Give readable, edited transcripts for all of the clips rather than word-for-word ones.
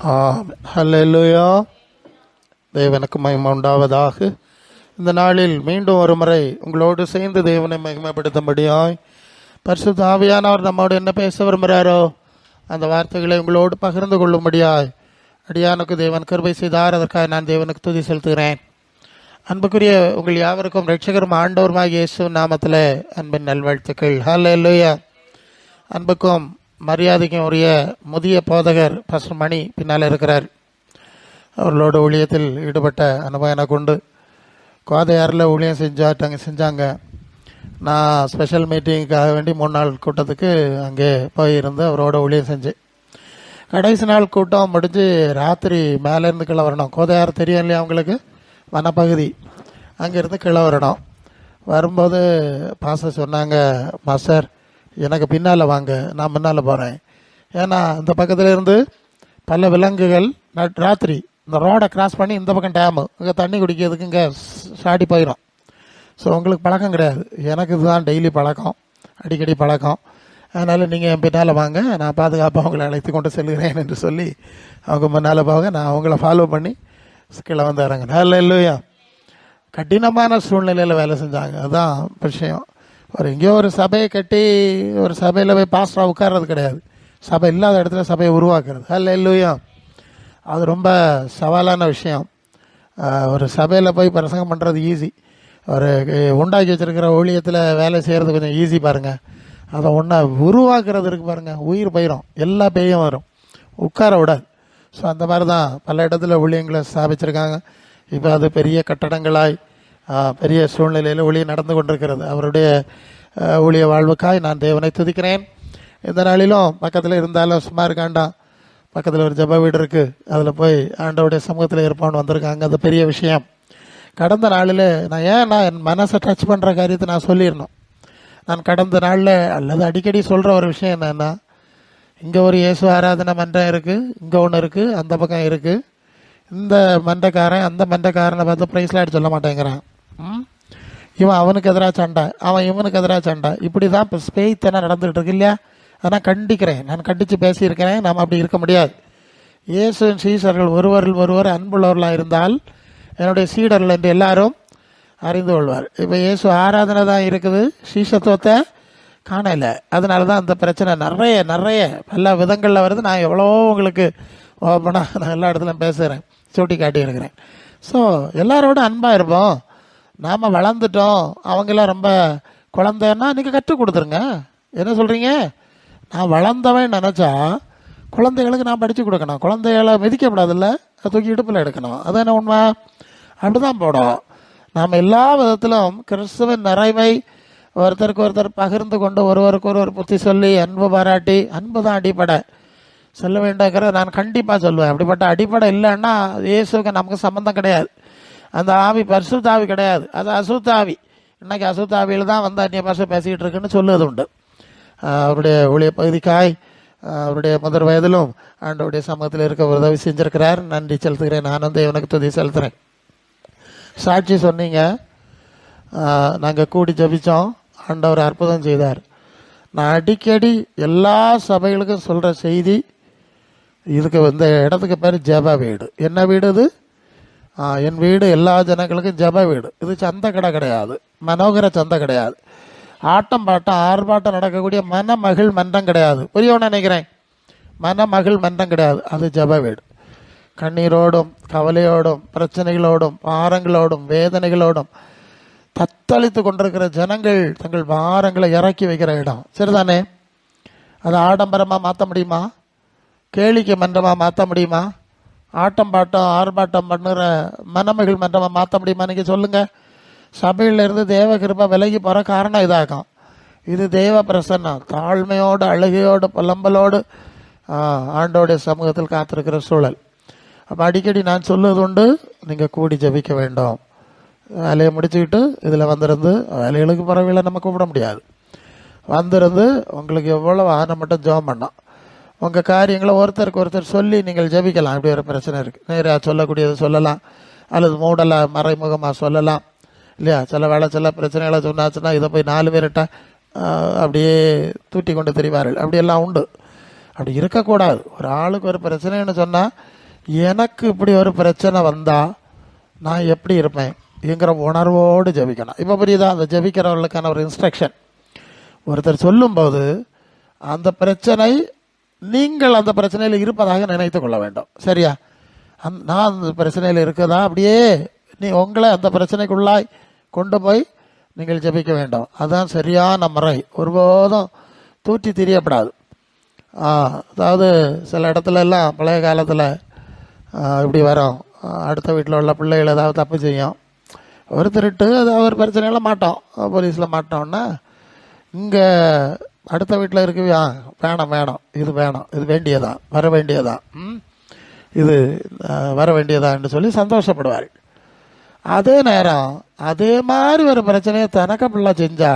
ஹல்லேலூயா. தேவனுக்கு மகிமை உண்டாவதாக. இந்த நாளில் மீண்டும் ஒரு முறை உங்களோடு சேர்ந்து தேவனை மகிமைப்படுத்தும்படியாய் பரிசுத்த ஆவியானவர் நம்மோடு என்ன பேச விரும்புகிறாரோ அந்த வார்த்தைகளை உங்களோடு பகிர்ந்து கொள்ளும்படியாய் அடியானுக்கு தேவன் கிருபை செய்தார். அதற்காக நான் தேவனுக்கு துதி செலுத்துகிறேன். அன்புக்குரிய உங்கள் யாவருக்கும் ரட்சகரும் ஆண்டவருமாகிய இயேசு நாமத்தில் அன்பின் நல்வாழ்த்துக்கள். ஹல்லேலூயா. அன்புக்கும் மரியாதைக்கும் உரிய முதிய போதகர் பாஸ்டர் மணி பின்னால் இருக்கிறார். அவர்களோட ஊழியத்தில் ஈடுபட்ட அனுபவம் எனக்கு உண்டு. கோதையாரில் ஊழியம் செஞ்சாங்க. நான் ஸ்பெஷல் மீட்டிங்காக வேண்டி 3 நாள் கூட்டத்துக்கு அங்கே போயிருந்து அவரோட ஊழியம் செஞ்சேன். கடைசி நாள் கூட்டம் முடிஞ்சு ராத்திரி மேலேருந்து கீழே வரணும். கோதையார் தெரியும் இல்லையா அவங்களுக்கு, வனப்பகுதி. அங்கேருந்து கீழே வரணும். வரும்போது பாஸ்டர் சொன்னாங்க, மாஸ்டர் எனக்கு பின்னால் வாங்க, நான் முன்னால் போகிறேன். ஏன்னா இந்த பக்கத்தில் இருந்து பல விலங்குகள் ராத்திரி இந்த ரோடை கிராஸ் பண்ணி இந்த பக்கம் டேமு இங்கே தண்ணி குடிக்கிறதுக்கு இங்கே சாடி போயிடும். ஸோ உங்களுக்கு பழக்கம் கிடையாது, எனக்கு இதுதான் டெய்லி பழக்கம், அடிக்கடி பழக்கம். அதனால் நீங்கள் என் பின்னால் வாங்க, நான் பாதுகாப்பாக அவங்களை அழைத்து கொண்டு செல்கிறேன் என்று சொல்லி அவங்க முன்னால் போக நான் அவங்கள ஃபாலோ பண்ணி கீழே வந்து இறங்கினேன். ஹல்லேலூயா. கடினமான சூழ்நிலையில் வேலை செஞ்சாங்க. அதுதான் விஷயம். எங்கேயோ ஒரு சபையை கட்டி ஒரு சபையில் போய் பாஸ்டராக உட்கார்றது கிடையாது, சபை இல்லாத இடத்துல சபையை உருவாக்குறது. ஹல்லேலூயா. அது ரொம்ப சவாலான விஷயம். ஒரு சபையில் போய் பிரசங்கம் பண்ணுறது ஈஸி, ஒரு உண்டாக்கி வச்சுருக்கிற ஊழியத்தில் வேலை செய்கிறது கொஞ்சம் ஈஸி பாருங்கள். அதை ஒன்றா உருவாக்குறது இருக்குது பாருங்கள், உயிர் போயிடும், எல்லா பேயும் வரும், உட்கார விடாது. ஸோ அந்த மாதிரி தான் பல இடத்துல ஊழியங்களை ஸ்தாபிச்சிருக்காங்க. இப்போ அது பெரிய கட்டடங்களாய் பெரிய சூழ்நிலையில் ஊழியம் நடந்து கொண்டிருக்கிறது. அவருடைய ஊழிய வாழ்வுக்காய் நான் தேவனை துதிக்கிறேன். இந்த நாளிலும் பக்கத்தில் இருந்தாலும் சும்மா இருக்காண்டாம், பக்கத்தில் ஒரு ஜெப வீடு இருக்குது, அதில் போய் ஆண்டவருடைய சமூகத்தில் இருப்பான்னு வந்திருக்காங்க. அது பெரிய விஷயம். கடந்த நாளில் நான் என் மனசை டச் பண்ணுற காரியத்தை நான் சொல்லிடணும். நான் கடந்த நாளில் அல்லது அடிக்கடி சொல்கிற ஒரு விஷயம் என்னென்னா, இங்கே ஒரு இயேசு ஆராதனை மன்றம் இருக்குது, இங்கே ஒன்று இருக்குது, அந்த பக்கம் இருக்குது. இந்த மன்றக்காரன் அந்த மன்றக்காரனை பார்த்து ப்ரைஸ்லாட் சொல்ல மாட்டேங்கிறான். இவன் அவனுக்கு எதிராக சண்டை, அவன் இவனுக்கு எதிராக சண்டை. இப்படி தான் இப்போ ஸ்பெய்த்தெல்லாம் நடந்துகிட்டு இருக்கு இல்லையா? நான் கண்டிக்கிறேன், நான் கண்டித்து பேசியிருக்கிறேன். நாம் அப்படி இருக்க முடியாது. இயேசுவின் சீஷர்கள் ஒருவர் அன்புள்ளவர்களாக இருந்தால் என்னுடைய சீடர்கள் என்று எல்லாரும் அறிந்து கொள்வார். இப்போ இயேசு ஆராதனை தான் இருக்குது, சீஷத்துவத்தை காணல. அதனால தான் அந்த பிரச்சனை நிறைய பல விதங்களில் வருது. நான் எவ்வளோ உங்களுக்கு ஓப்பனாக நான் எல்லா இடத்துலையும் பேசுகிறேன், சுட்டி காட்டியிருக்கிறேன். ஸோ எல்லாரோட அன்பாக இருப்போம். நாம் வளர்ந்துட்டோம், அவங்களாம் ரொம்ப குழந்தைன்னா நீங்கள் கற்றுக் கொடுத்துருங்க. என்ன சொல்கிறீங்க? நான் வளர்ந்தவன் நினச்சா குழந்தைகளுக்கு நான் படித்து கொடுக்கணும். குழந்தைகளை மிதிக்கப்படாதில்ல, தூக்கி இடுப்பில் எடுக்கணும். அது என்ன உண்மை? அப்படி தான் போடும். நாம் எல்லா விதத்திலும் கிறிஸ்துவின் நிறைவை ஒருத்தருக்கு ஒருத்தர் பகிர்ந்து கொண்டு ஒருவருக்கு ஒருவர் புத்தி சொல்லி அன்பு பாராட்டி, அன்பு தான் அடிப்படை சொல்ல வேண்டாங்கிறத நான் கண்டிப்பாக சொல்லுவேன். அப்படிப்பட்ட அடிப்படை இல்லைன்னா இயேசுக்கு நமக்கு சம்மந்தம் கிடையாது. அந்த ஆவி பரிசுத்த ஆவி கிடையாது, அது அசுத்த ஆவி. இன்றைக்கி அசுத்த ஆவியில் தான் வந்து அந்நிய பாஷை பேசிக்கிட்டு இருக்குன்னு சொல்லுவது உண்டு. அவருடைய ஊழிய பகுதிக்காய் அவருடைய முதல் வயதிலும் ஆண்டவருடைய சமூகத்தில் இருக்க உதவி செஞ்சுருக்கிறார். நன்றி செலுத்துகிறேன். நானும் தேவனுக்கு துதி செலுத்துகிறேன். சாட்சி சொன்னீங்க, நாங்கள் கூடி ஜபித்தோம், ஆண்டவர் அற்புதம் செய்தார். நான் அடிக்கடி எல்லா சபைகளுக்கும் சொல்கிற செய்தி, இதுக்கு இந்த இடத்துக்கு பேர் ஜப வீடு. என்ன வீடு இது? என் வீடு எல்லா ஜனங்களுக்கும் ஜப வீடு. இது சந்தை கடை கிடையாது, மனோகர சந்தை கிடையாது, ஆட்டம் பாட்டம் ஆர்ப்பாட்டம் நடக்கக்கூடிய மனமகிழ் மன்றம் கிடையாது. புரியணும்னு நினைக்கிறேன். மனமகிழ் மன்றம் கிடையாது, அது ஜப வீடு. கண்ணீரோடும் கவலையோடும் பிரச்சனைகளோடும் பாரங்களோடும் வேதனைகளோடும் தத்தளித்து கொண்டிருக்கிற ஜனங்கள் தங்கள் பாரங்களை இறக்கி வைக்கிற இடம். சரிதானே? அதை ஆடம்பரமாக மாற்ற முடியுமா? கேளிக்கை மன்றமாக மாற்ற முடியுமா? ஆட்டம் பாட்டம் ஆர்ப்பாட்டம் பண்ணுற மனமகிழ் மன்றமாக மாற்ற முடியுமா? நீங்கள் சொல்லுங்கள். சபையிலிருந்து தேவ கிருபை விலகி போகிற காரணம் இதாகும். இது தேவ பிரசன்னம், தாழ்மையோடு அழுகையோடு புலம்பலோடு ஆண்டோடைய சமூகத்தில் காத்திருக்கிற சூழல். அப்போ அடிக்கடி நான் சொல்லுவது உண்டு, நீங்கள் கூடி ஜபிக்க வேண்டும். வேலையை முடிச்சுக்கிட்டு இதில் வந்திருந்து, வேலைகளுக்கு பரவாயில்ல நம்ம கூப்பிட முடியாது, வந்திருந்து உங்களுக்கு எவ்வளோ ஆன மட்டும் ஜெபம் பண்ணோம். உங்கள் காரியங்களை ஒருத்தருக்கு ஒருத்தர் சொல்லி நீங்கள் ஜபிக்கலாம். இப்படி ஒரு பிரச்சனை இருக்குது, நேராக சொல்லக்கூடியது சொல்லலாம், அல்லது மூடலாக மறைமுகமாக சொல்லலாம் இல்லையா? சில பிரச்சனைகளை சொன்னாச்சுன்னா இதை போய் 4 பேர்கிட்ட அப்படியே தூட்டி கொண்டு தெரிவார்கள். அப்படியெல்லாம் உண்டு. அப்படி இருக்கக்கூடாது. ஒரு ஆளுக்கு ஒரு பிரச்சனைன்னு சொன்னால், எனக்கு இப்படி ஒரு பிரச்சனை வந்தால் நான் எப்படி இருப்பேன் என்கிற உணர்வோடு ஜெபிக்கணும். இப்போ புரியுதா? அந்த ஜெபிக்கிறவர்களுக்கான ஒரு இன்ஸ்ட்ரக்ஷன். ஒருத்தர் சொல்லும்போது அந்த பிரச்சனை, நீங்கள் அந்த பிரச்சனையில் இருப்பதாக நினைத்து கொள்ள வேண்டும். சரியா? நான் அந்த பிரச்சனையில் இருக்குதா, அப்படியே உங்களை அந்த பிரச்சனைக்குள்ளாய் கொண்டு போய் நீங்கள் ஜெபிக்க வேண்டும். அதுதான் சரியான முறை. ஒருபோதும் தூற்றி திரியப்படாது. அதாவது சில இடத்துல எல்லாம் பழைய காலத்தில் இப்படி வரும், அடுத்த வீட்டில் உள்ள பிள்ளைகள் ஏதாவது தப்பு செய்யும், ஒரு திருட்டு, அது ஒரு பிரச்சனையெல்லாம் மாட்டோம், போலீஸில் மாட்டோம்னா இங்கே அடுத்த வீட்டில் இருக்கு, வேணும் இது வேணும், இது வேண்டியதான், வர வேண்டியதான், இது வர வேண்டியதான்னு சொல்லி சந்தோஷப்படுவார். அதே நேரம் அதே மாதிரி ஒரு பிரச்சனையை தனக்க பிள்ளை செஞ்சா,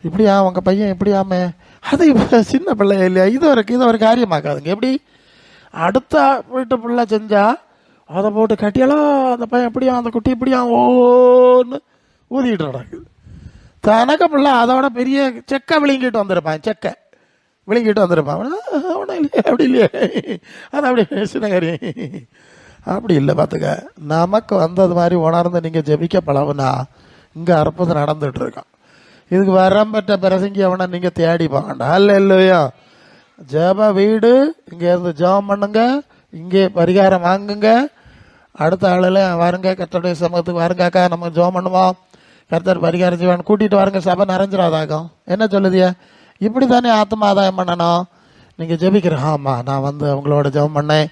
இப்படியா உங்கள் பையன் இப்படியாமே, அது இப்போ சின்ன பிள்ளை இல்லையா, இது ஒரு காரியமாக்காதுங்க. எப்படி அடுத்த வீட்டு பிள்ளை செஞ்சா அதை போட்டு கட்டியெல்லாம் அந்த பையன் எப்படியா, அந்த குட்டி இப்படியா ஓன்னு ஊதிக்கிட்டு நடக்குது. தனக்க பிள்ளை அதோட பெரிய செக்கை விழுங்கிட்டு வந்திருப்பான். அவனை இல்லையே, அப்படி இல்லையே, அது அப்படி சின்ன காரியம் அப்படி இல்லை. பார்த்துக்க, நமக்கு வந்தது மாதிரி உணர்ந்து நீங்கள் ஜெபிக்க பழகுனா இங்கே அற்புதம் நடந்துட்டு இருக்கான். இதுக்கு வரம்பற்ற பிரசங்கி அவனை நீங்கள் தேடி போகண்டா. இல்லையா? ஜெப வீடு, இங்கே இருந்து ஜெபம் பண்ணுங்க, இங்கே பரிகாரம் வாங்குங்க, அடுத்த ஆளில் வருங்க, கர்த்தருடைய சமூகத்துக்கு வருங்காக்கா, நம்ம ஜெபம் பண்ணுவோம், கர்த்தர் பரிகாரம் செய்வான்னு கூட்டிகிட்டு வாருங்க, சபை நிறைஞ்சிடாதாகும். என்ன சொல்லுதியா? இப்படி தானே ஆத்மா ஆதாயம் பண்ணணும். நீங்கள் ஜெபிக்கிற, ஆமாம் நான் வந்து அவங்களோட ஜெபம் பண்ணேன்,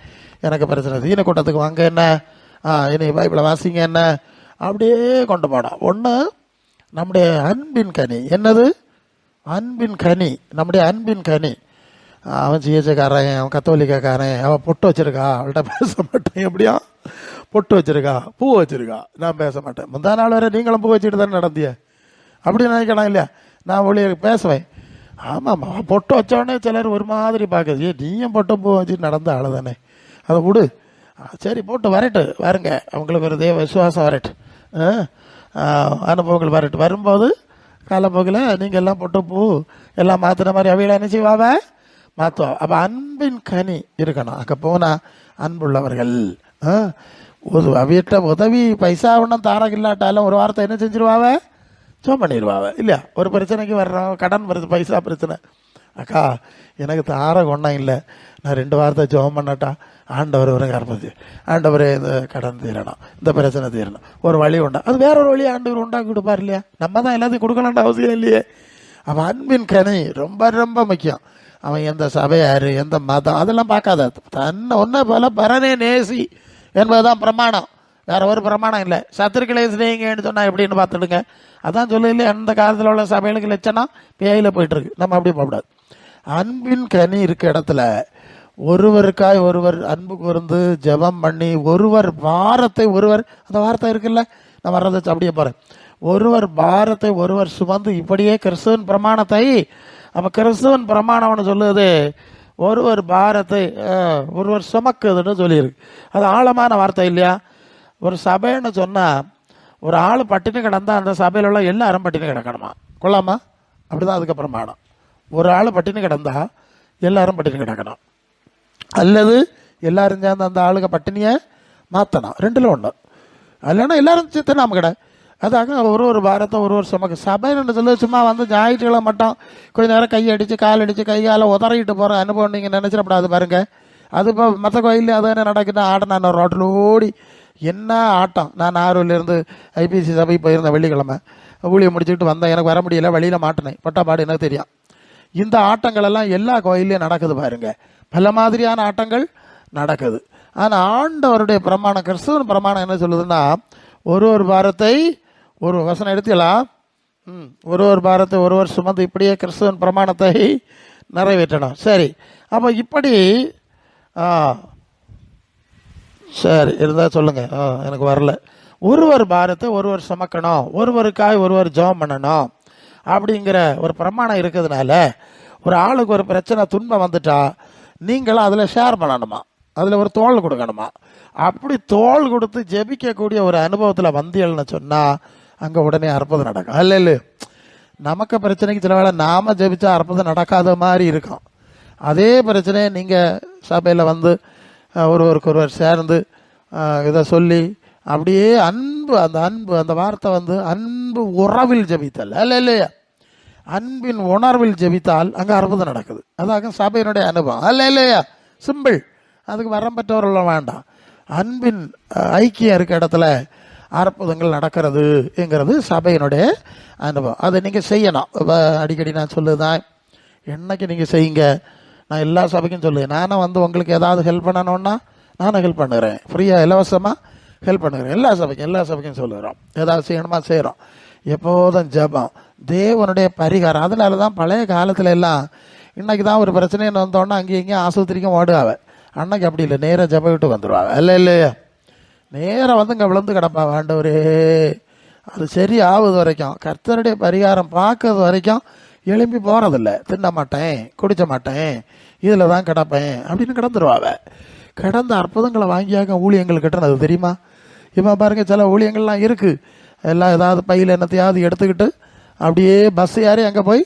எனக்கு பிரச்சனை, தீன கூட்டத்துக்கு வாங்க என்ன, இனி பைபிளை வாசிங்க என்ன, அப்படியே கொண்டு போனோம். ஒன்று நம்முடைய அன்பின் கனி. என்னது அன்பின் கனி? நம்முடைய அன்பின் கனி. அவன் சிஎச்சக்காரன், அவன் கத்தோலிக்காரன், அவன் பொட்டு வச்சிருக்கா, அவள்கிட்ட பேச மாட்டேன். எப்படியா பொட்டு வச்சிருக்கா, பூ வச்சிருக்கா, நான் பேச மாட்டேன். முந்தா நாள் வரை நீங்களும் பூ வச்சுட்டு தானே நடந்திய, அப்படி நினைக்கலாம் இல்லையா? நான் ஒளிய பேசுவேன். ஆமாம்மா, பொட்டு வச்சோடனே சிலர் ஒரு மாதிரி பார்க்குது, நீயும் பொட்டு பூ வச்சுட்டு நடந்த ஆளு தானே, அதை விடு, சரி போட்டு வரட்டு, வருங்க, அவங்களுக்கு ஒரு தெய்வ விசுவாசம் வரட்டு, அனுபவங்கள் வரட்டு. வரும்போது காலப்போக்கில் நீங்கள் எல்லாம் பொட்டு பூ எல்லாம் மாற்றின மாதிரி அவையில் என்ன செய்வாவ மாற்றுவா. அப்போ அன்பின் கனி இருக்கணும். அங்கே போனால் அன்புள்ளவர்கள், வீட்டை உதவி பைசா ஒன்றும் தாரக இல்லாட்டாலும் ஒரு வார்த்தை என்ன செஞ்சிருவாவ, ஜெபம் பண்ணிடுவாவ இல்லையா? ஒரு பிரச்சனைக்கு வர்றோம், கடன் வருது, பைசா பிரச்சனை, அக்கா எனக்கு தாரக ஒன்றும் இல்லை, நான் 2 வாரத்தை ஜெபம் பண்ணட்டா, ஆண்டவர் ஒரு கற்பது, ஆண்டவரே இந்த கடன் தீரணும், இந்த பிரச்சனை தீரணும், ஒரு வழி உண்டா, அது வேற ஒரு வழி ஆண்டவர் உண்டாக்கி கொடுப்பார் இல்லையா? நம்ம தான் எல்லாத்தையும் கொடுக்கலான்ற அவசியம் இல்லையே. அவன் அன்பின் கனி ரொம்ப ரொம்ப முக்கியம். அவன் எந்த சபையார், எந்த மதம், அதெல்லாம் பார்க்காத, தன்னை ஒன்றை போல பரனே நேசி என்பதுதான் பிரமாணம், வேற ஒரு பிரமாணம் இல்லை. சத்துருக்களை சிநேகிங்கன்னு சொன்னால் எப்படின்னு பார்த்துடுங்க. அதான் சொல்லல, அந்த காலத்தில் உள்ள சபைகளுக்கு லட்சணம் பேயில போயிட்டு இருக்கு. நம்ம அப்படி போகக்கூடாது. அன்பின் கனி இருக்க இடத்துல ஒருவருக்காய் ஒருவர் அன்பு கூர்ந்து ஜெபம் பண்ணி, ஒருவர் பாரத்தை ஒருவர், அந்த வார்த்தை இருக்குல்ல, நான் வர்றதை அப்படியே போகிறேன், ஒருவர் பாரத்தை ஒருவர் சுமந்து, இப்படியே கிறிஸ்துவன் பிரமாணத்தை, அப்போ கிறிஸ்துவன் பிரமாணம்னு சொல்லுது ஒருவர் பாரத்தை ஒருவர் சுமக்குதுன்னு சொல்லியிருக்கு. அது ஆழமான வார்த்தை இல்லையா? ஒரு சபைன்னு சொன்னால் ஒரு ஆள் பட்டினி கிடந்தா அந்த சபையில் உள்ள எல்லாரும் பட்டினி கிடக்கணுமா, கொள்ளாமா? அப்படிதான் அதுக்கு பிரமாணம். ஒரு ஆள் பட்டினி கிடந்தா எல்லாரும் பட்டினி கிடக்கணும், அல்லது எல்லாரும் சேர்ந்து அந்த ஆளுக பட்டினியை மாற்றணும். 2ல் 1. இல்லைன்னா எல்லாரும் சேர்த்து நாம கடை. அதாக ஒரு பாரத்தை ஒரு சுமக்கு. சபைன்னு சொல்லி சும்மா வந்து ஞாயிற்றுக்கிழமை மட்டும் கொஞ்ச நேரம் கையடிச்சு கால் அடித்து கை காலை உதறிட்டு போகிற அனுபவம் நீங்கள் நினச்சிடப்படாது பாருங்க. அது இப்போ மற்ற கோயிலே அது என்ன நடக்குது, ஆட்டம் நான் ரோட்டில் ஓடி என்ன ஆட்டம். நான் ஆரூர்லேருந்து ஐபிசி சபை போயிருந்தேன், வெள்ளிக்கிழமை ஊழியை முடிச்சுக்கிட்டு வந்தேன், எனக்கு வர முடியல, வழியில் மாட்டினேன், பட்டாப்பாடு எனக்கு தெரியும். இந்த ஆட்டங்கள் எல்லாம் எல்லா கோயிலையும் நடக்குது பாருங்க, பல மாதிரியான ஆட்டங்கள் நடக்குது. ஆனால் ஆண்டவருடைய பிரமாணம், கிறிஸ்துவன் பிரமாணம் என்ன சொல்லுதுன்னா, ஒரு பாரத்தை ஒரு வசனம் எடுத்துக்கலாம், ஒரு பாரத்தை ஒருவர் சுமந்து, இப்படியே கிறிஸ்துவன் பிரமாணத்தை நிறைவேற்றணும். சரி, அப்போ இப்படி சரி இருந்தால் சொல்லுங்க, எனக்கு வரல. ஒருவர் பாரத்தை ஒருவர் சுமக்கணும், ஒருவருக்காய் ஒருவர் ஜெபம் பண்ணணும் அப்படிங்கிற ஒரு பிரமாணம் இருக்கிறதுனால, ஒரு ஆளுக்கு ஒரு பிரச்சனை துன்பம் வந்துட்டா நீங்களும் அதில் ஷேர் பண்ணணுமா, அதில் ஒரு தோள் கொடுக்கணுமா. அப்படி தோள் கொடுத்து ஜெபிக்கக்கூடிய ஒரு அனுபவத்தில் வந்தியல்னு சொன்னால் அங்கே உடனே அற்புதம் நடக்கும். அல்ல நமக்கு பிரச்சனைக்கு சில வேளை நாம ஜெபிச்சா அற்புதம் நடக்காத மாதிரி இருக்கும். அதே பிரச்சனையை நீங்கள் சபையில் வந்து ஒருவருக்கொருவர் சேர்ந்து இதை சொல்லி அப்படியே அந்த வார்த்தை வந்து அன்பு உறவில் ஜெபித்தல் அல்ல இல்லையா, அன்பின் உணர்வில் ஜெபித்தால் அங்கே அற்புதம் நடக்குது. அதாக சபையினுடைய அனுபவம் அல்ல இல்லையா. சிம்பிள், அதுக்கு வரம் பெற்றவர்கள் வேண்டாம். அன்பின் ஐக்கியம் இருக்க இடத்துல அற்புதங்கள் நடக்கிறதுங்கிறது சபையினுடைய அனுபவம். அதை நீங்கள் செய்யணும். அடிக்கடி நான் சொல்லுதான், என்னைக்கு நீங்கள் செய்யுங்க. நான் எல்லா சபைக்கும் சொல்லுவேன், நானும் வந்து உங்களுக்கு ஏதாவது ஹெல்ப் பண்ணணுன்னா நானும் ஹெல்ப் பண்ணுறேன், ஃப்ரீயாக இலவசமாக ஹெல்ப் பண்ணுறேன். எல்லா சபைக்கும் சொல்லுகிறோம். ஏதாவது செய்யணுமா செய்கிறோம். எப்போதும் ஜெபம், தேவனுடைய பரிகாரம். அதனால தான் பழைய காலத்துல எல்லாம் இன்னைக்கு தான் ஒரு பிரச்சனைன்னு வந்தோன்னா அங்கேயும் இங்கேயும் ஆஸ்பத்திரிக்கும் ஓடுவாங்க. அன்னைக்கு அப்படி இல்லை, நேராக ஜெபம் விட்டு வந்துடுவாங்க. இல்லையா, நேராக வந்து இங்கே விழுந்து கிடப்பா. ஆண்டவரே, அது சரி ஆகுது வரைக்கும், கர்த்தருடைய பரிகாரம் பார்க்கறது வரைக்கும் எழும்பி போகிறதில்ல. தின்ன மாட்டேன், குடிச்ச மாட்டேன், இதில் தான் கிடப்பேன் அப்படின்னு கிடந்துருவாங்க. கிடந்த அற்புதங்களை வாங்கியாக்க ஊழியங்கள் கட்டுறது தெரியுமா? இப்போ பாருங்கள், சில ஊழியங்கள்லாம் இருக்குது, எல்லாம் ஏதாவது பையில் என்னத்தையாவது எடுத்துக்கிட்டு அப்படியே பஸ் ஏறி அங்கே போய்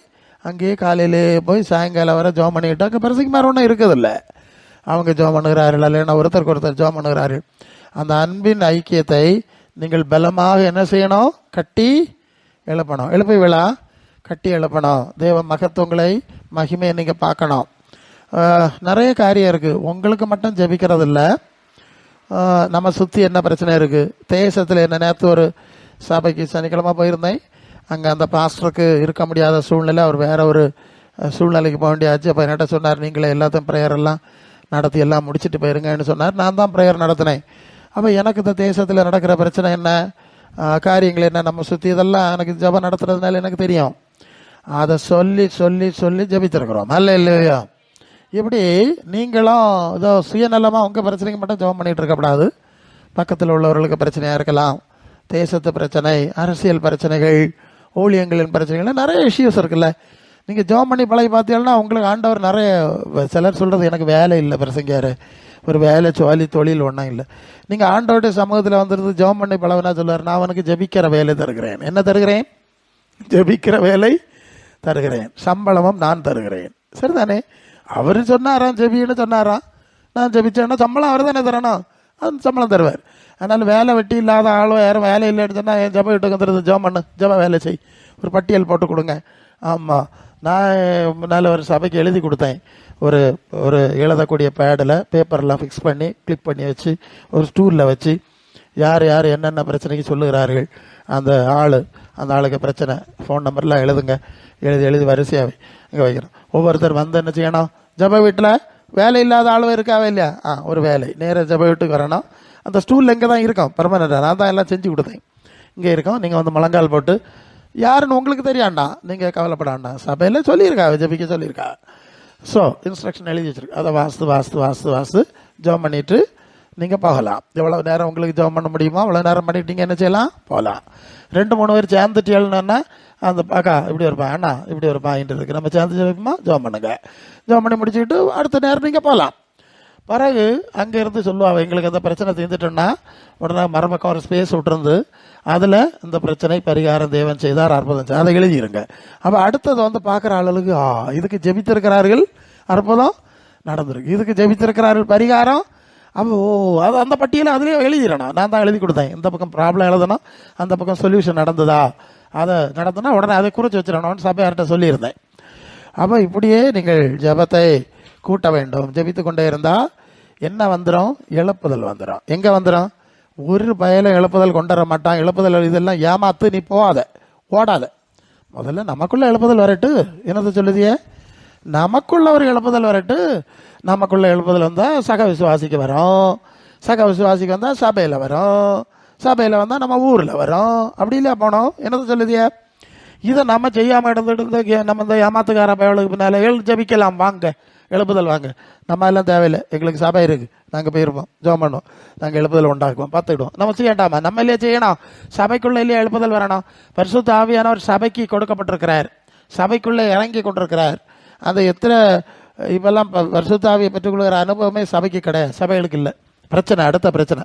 அங்கேயே காலையிலே போய் சாயங்காலம் வர ஜோம் பண்ணிக்கிட்டு அங்கே பரிசுக்கு மாதிரி ஒன்றும் இருக்குதில்ல. அவங்க ஜோம் பண்ணுகிறார்கள், இல்லைன்னா ஒருத்தருக்கு ஒருத்தர் ஜோம் பண்ணுகிறார்கள். அந்த அன்பின் ஐக்கியத்தை நீங்கள் பலமாக என்ன செய்யணும்? கட்டி எழுப்பணும். எழுப்பி விழா கட்டி எழுப்பணும். தேவ மகத்துவங்களை மகிமையை நீங்கள் பார்க்கணும். நிறைய காரியம் இருக்குது. உங்களுக்கு மட்டும் ஜெபிக்கிறது இல்லை, நம்ம சுற்றி என்ன பிரச்சனை இருக்குது தேசத்தில். என்ன நேற்று ஒரு சபைக்கு சனிக்கிழமை போயிருந்தேன். அங்கே அந்த பாஸ்டருக்கு இருக்க முடியாத சூழ்நிலை, அவர் வேற ஒரு சூழ்நிலைக்கு போக வேண்டியாச்சு. அப்போ என்கிட்ட சொன்னார், நீங்களே எல்லாத்தையும் ப்ரேயர் எல்லாம் நடத்தி எல்லாம் முடிச்சுட்டு போயிருங்கன்னு சொன்னார். நான் தான் ப்ரேயர் நடத்தினேன். அப்போ எனக்கு இந்த தேசத்தில் நடக்கிற பிரச்சனை என்ன, காரியங்கள் என்ன, நம்ம சுற்றி இதெல்லாம் எனக்கு ஜெபம் நடத்துறதுனால எனக்கு தெரியும். அதை சொல்லி சொல்லி சொல்லி ஜெபித்திருக்கிறோம். அல்ல இல்லையா? இப்படி நீங்களும் இதோ சுயநலமாக உங்கள் பிரச்சனைக்கு மட்டும் ஜெபம் பண்ணிகிட்டு இருக்கக்கூடாது. பக்கத்தில் உள்ளவர்களுக்கு பிரச்சனையாக இருக்கலாம், தேசத்து பிரச்சனை, அரசியல் பிரச்சனைகள், ஊழியங்களின் பிரச்சனைகள், நிறைய இஷ்யூஸ் இருக்குல்ல. நீங்கள் ஜெபம் பண்ணி பழகி பார்த்தீங்கன்னா உங்களுக்கு ஆண்டவர் நிறைய. சிலர் சொல்கிறது, எனக்கு வேலை இல்லை பிரசங்கியார், ஒரு வேலை தொழில் ஒன்றும் இல்லை. நீங்கள் ஆண்டவருடைய சமூகத்தில் வந்துருந்து ஜெபம் பண்ணி பழகினா சொல்லுவார், நான் அவனுக்கு ஜெபிக்கிற வேலை தருகிறேன். என்ன தருகிறேன்? ஜெபிக்கிற வேலை தருகிறேன், சம்பளமும் நான் தருகிறேன். சரிதானே? அவர் சொன்னாராம் ஜெபின்னு சொன்னாராம், நான் ஜெபிச்சேன்னா சம்பளம் அவர் தானே தரணும், அது சம்பளம் தருவார். அதனால் வேலை வெட்டி இல்லாத ஆளோ யாரும் வேலை இல்லைன்னு சொன்னால் என் ஜெபம் விட்டு வந்துடுது, ஜெபம் பண்ணு, ஜெபம் வேலை செய், ஒரு பட்டியல் போட்டு கொடுங்க. ஆமாம், நான் முன்னால் ஒரு சபைக்கு எழுதி கொடுத்தேன். ஒரு ஒரு எழுதக்கூடிய பேடில் பேப்பர்லாம் ஃபிக்ஸ் பண்ணி கிளிக் பண்ணி வச்சு ஒரு ஸ்டூலில் வச்சு யார் யார் என்னென்ன பிரச்சனைக்கு சொல்லுகிறார்கள், அந்த ஆளுக்கு பிரச்சனை ஃபோன் நம்பர்லாம் எழுதுங்க. எழுதி வரிசையாக இங்கே வைக்கிறோம். ஒவ்வொருத்தர் வந்து என்ன செய்யணும்? ஜெப வீட்டில் வேலை இல்லாத ஆளும் இருக்காவே இல்லையா? ஒரு வேலை நேராக ஜெப வீட்டுக்கு வரணும். அந்த ஸ்டூலில் இங்கே தான் இருக்கும், பர்மனெண்ட்டாக நான் தான் எல்லாம் செஞ்சு கொடுத்தேன். இங்கே இருக்கோம், நீங்கள் வந்து முழங்கால் போட்டு யாருன்னு உங்களுக்கு தெரியாண்டா, நீங்கள் கவலைப்படாண்டா, சபையில் சொல்லியிருக்கா, ஜெபிக்க சொல்லியிருக்கா. ஸோ இன்ஸ்ட்ரக்ஷன் எழுதி வச்சுருக்கு, அதை வாஸ்து ஜெபம் பண்ணிவிட்டு நீங்கள் போகலாம். எவ்வளோ நேரம் உங்களுக்கு ஜெபம் பண்ண முடியுமோ அவ்வளோ நேரம் பண்ணிவிட்டீங்க என்ன செய்யலாம், போகலாம். 2-3 பேர் சேர்ந்துட்டு எழுனா அந்த அக்கா இப்படி ஒரு அண்ணா இப்படி ஒரு பாயிண்ட் இருக்குது, நம்ம சேர்ந்து ஜெபிப்போமா, ஜெபம் பண்ணுங்க. ஜெபம் பண்ணி முடிச்சுக்கிட்டு அடுத்த நேரம் நீங்கள் போகலாம். பிறகு அங்கேருந்து சொல்லுவாங்க, எங்களுக்கு அந்த பிரச்சனை தீர்ந்துட்டோன்னா உடனே மறுபக்கம் ஒரு ஸ்பேஸ் விட்டுருந்து அதில் இந்த பிரச்சனை பரிகாரம் தேவன் செய்தார், அற்புதம் செய்தார், அதை எழுதிடுங்க. அப்போ அடுத்தது வந்து பார்க்குற ஆளுகளுக்கு இதுக்கு ஜெபித்திருக்கிறார்கள், அற்புதம் நடந்திருக்கு, இதுக்கு ஜெபித்திருக்கிறார்கள், பரிகாரம். அப்போ அது அந்த பட்டியலை அதுலேயே எழுதிடணும். நான் தான் எழுதி கொடுத்தேன், இந்த பக்கம் ப்ராப்ளம் எழுதணும், அந்த பக்கம் சொல்யூஷன் நடந்ததா, அதை நடந்தனா உடனே அதை குறித்து வச்சிடணும்னு சபையார்கிட்ட சொல்லியிருந்தேன். அப்போ இப்படியே நீங்கள் ஜெபத்தை கூட்ட வேண்டும். ஜெபித்து கொண்டே இருந்தால் என்ன வந்துடும்? எழுப்புதல் வந்துடும். எங்கே வந்துடும்? ஒரு பயல எழுப்புதல் கொண்டு வர மாட்டான். எழுப்புதல் இதெல்லாம் ஏமாத்து, நீ போகாத, ஓடாத. முதல்ல நமக்குள்ள எழுப்புதல் வரட்டு. என்னது சொல்லுதியே? நமக்குள்ள ஒரு எழுப்புதல் வரட்டு. நமக்குள்ள எழுப்புதல் வந்தால் சக விசுவாசிக்கு வரும், சக விசுவாசிக்கு வந்தால் சபையில் வரும், சபையில் வந்தால் நம்ம ஊரில் வரும். அப்படி இல்லையா போனோம்? என்னது சொல்லுதியே? இதை நம்ம செய்யாமல் இருந்துட்டு நம்ம இந்த ஏமாத்துக்கார பயலுக்கு பின்னால் ஜபிக்கலாம், வாங்க எழுப்புதல் வாங்க, நம்ம எல்லாம் தேவையில்லை, எங்களுக்கு சபை இருக்குது, நாங்கள் போயிருப்போம், ஜெபம் பண்ணுவோம், நாங்கள் எழுப்புதல் உண்டாக்குவோம், பார்த்துக்கிடுவோம். நம்ம செய்யண்டாமா? நம்ம இல்லையே செய்யணும். சபைக்குள்ளே இல்லையா எழுப்புதல் வரணும். பரிசுத்த ஆவியானவர் சபைக்கு கொடுக்கப்பட்டிருக்கிறார், சபைக்குள்ளே இறங்கி கொண்டிருக்கிறார். அந்த எத்தனை இப்பெல்லாம் பரிசுத்த ஆவியை பெற்றுக்கொள்கிற அனுபவமே சபைக்கு கிடையாது, சபைகளுக்கு இல்லை. பிரச்சனை, அடுத்த பிரச்சனை.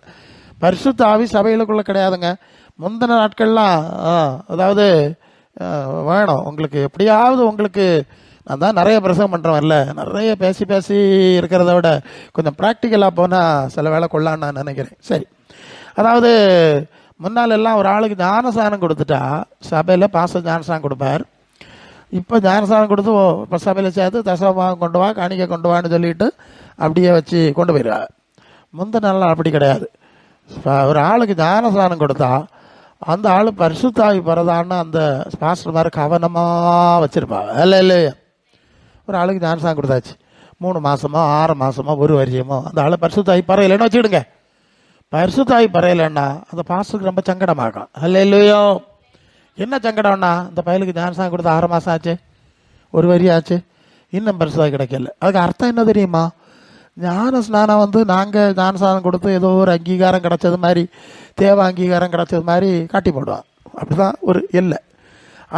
பரிசுத்த ஆவி சபைகளுக்குள்ளே கிடையாதுங்க. முந்தின நாட்கள்லாம் அதாவது வேணும் உங்களுக்கு, எப்படியாவது உங்களுக்கு நான் தான் நிறைய பிரசங்கம் பண்ணுறேன்ல, நிறைய பேசி பேசி இருக்கிறத விட கொஞ்சம் ப்ராக்டிக்கலாக போனால் சில வேலை கொள்ளான்னு நான் நினைக்கிறேன். சரி, அதாவது முன்னால் எல்லாம் ஒரு ஆளுக்கு ஞானசானம் கொடுத்துட்டா சபையில் பாச ஞானசானம் கொடுப்பார். இப்போ ஞானசானம் கொடுத்து இப்போ சபையில் சேர்த்து தசமபாகம் கொண்டு வா, காணிக்கை கொண்டு வான்னு சொல்லிட்டு அப்படியே வச்சு கொண்டு போயிடுவார். முந்தின நாள் அப்படி கிடையாது. ஒரு ஆளுக்கு ஞானசானம் கொடுத்தா அந்த ஆள் பரிசுத்தாவி பிறதான்னு அந்த பாஸ்டர் மாதிரி கவனமாக வச்சுருப்பாங்க. இல்லையா, ஒரு ஆளுக்கு ஞானசானம் கொடுத்தாச்சு, 3 மாதமோ 6 மாதமோ 1 வருஷமோ அந்த ஆள் பரிசுத்தாவி பறையிலன்னு வச்சுக்கிடுங்க. பரிசுத்தாவி பறையிலன்னா அந்த பாஸ்டருக்கு ரொம்ப சங்கடமாகும். இல்லையோ, என்ன சங்கடம்னா இந்த பயலுக்கு ஞானசானம் கொடுத்து 6 மாதம் ஆச்சு, 1 வரி ஆச்சு, இன்னும் பரிசுத்தாவி கிடைக்கல. அதுக்கு அர்த்தம் என்ன தெரியுமா? ஞான ஸ்நானம் நாங்கள் ஞானஸ்நானம் கொடுத்து ஏதோ ஒரு அங்கீகாரம் கிடைச்சது மாதிரி, தேவ அங்கீகாரம் கிடைச்சது மாதிரி காட்டி போடுவோம். அப்படிதான் ஒரு இல்லை.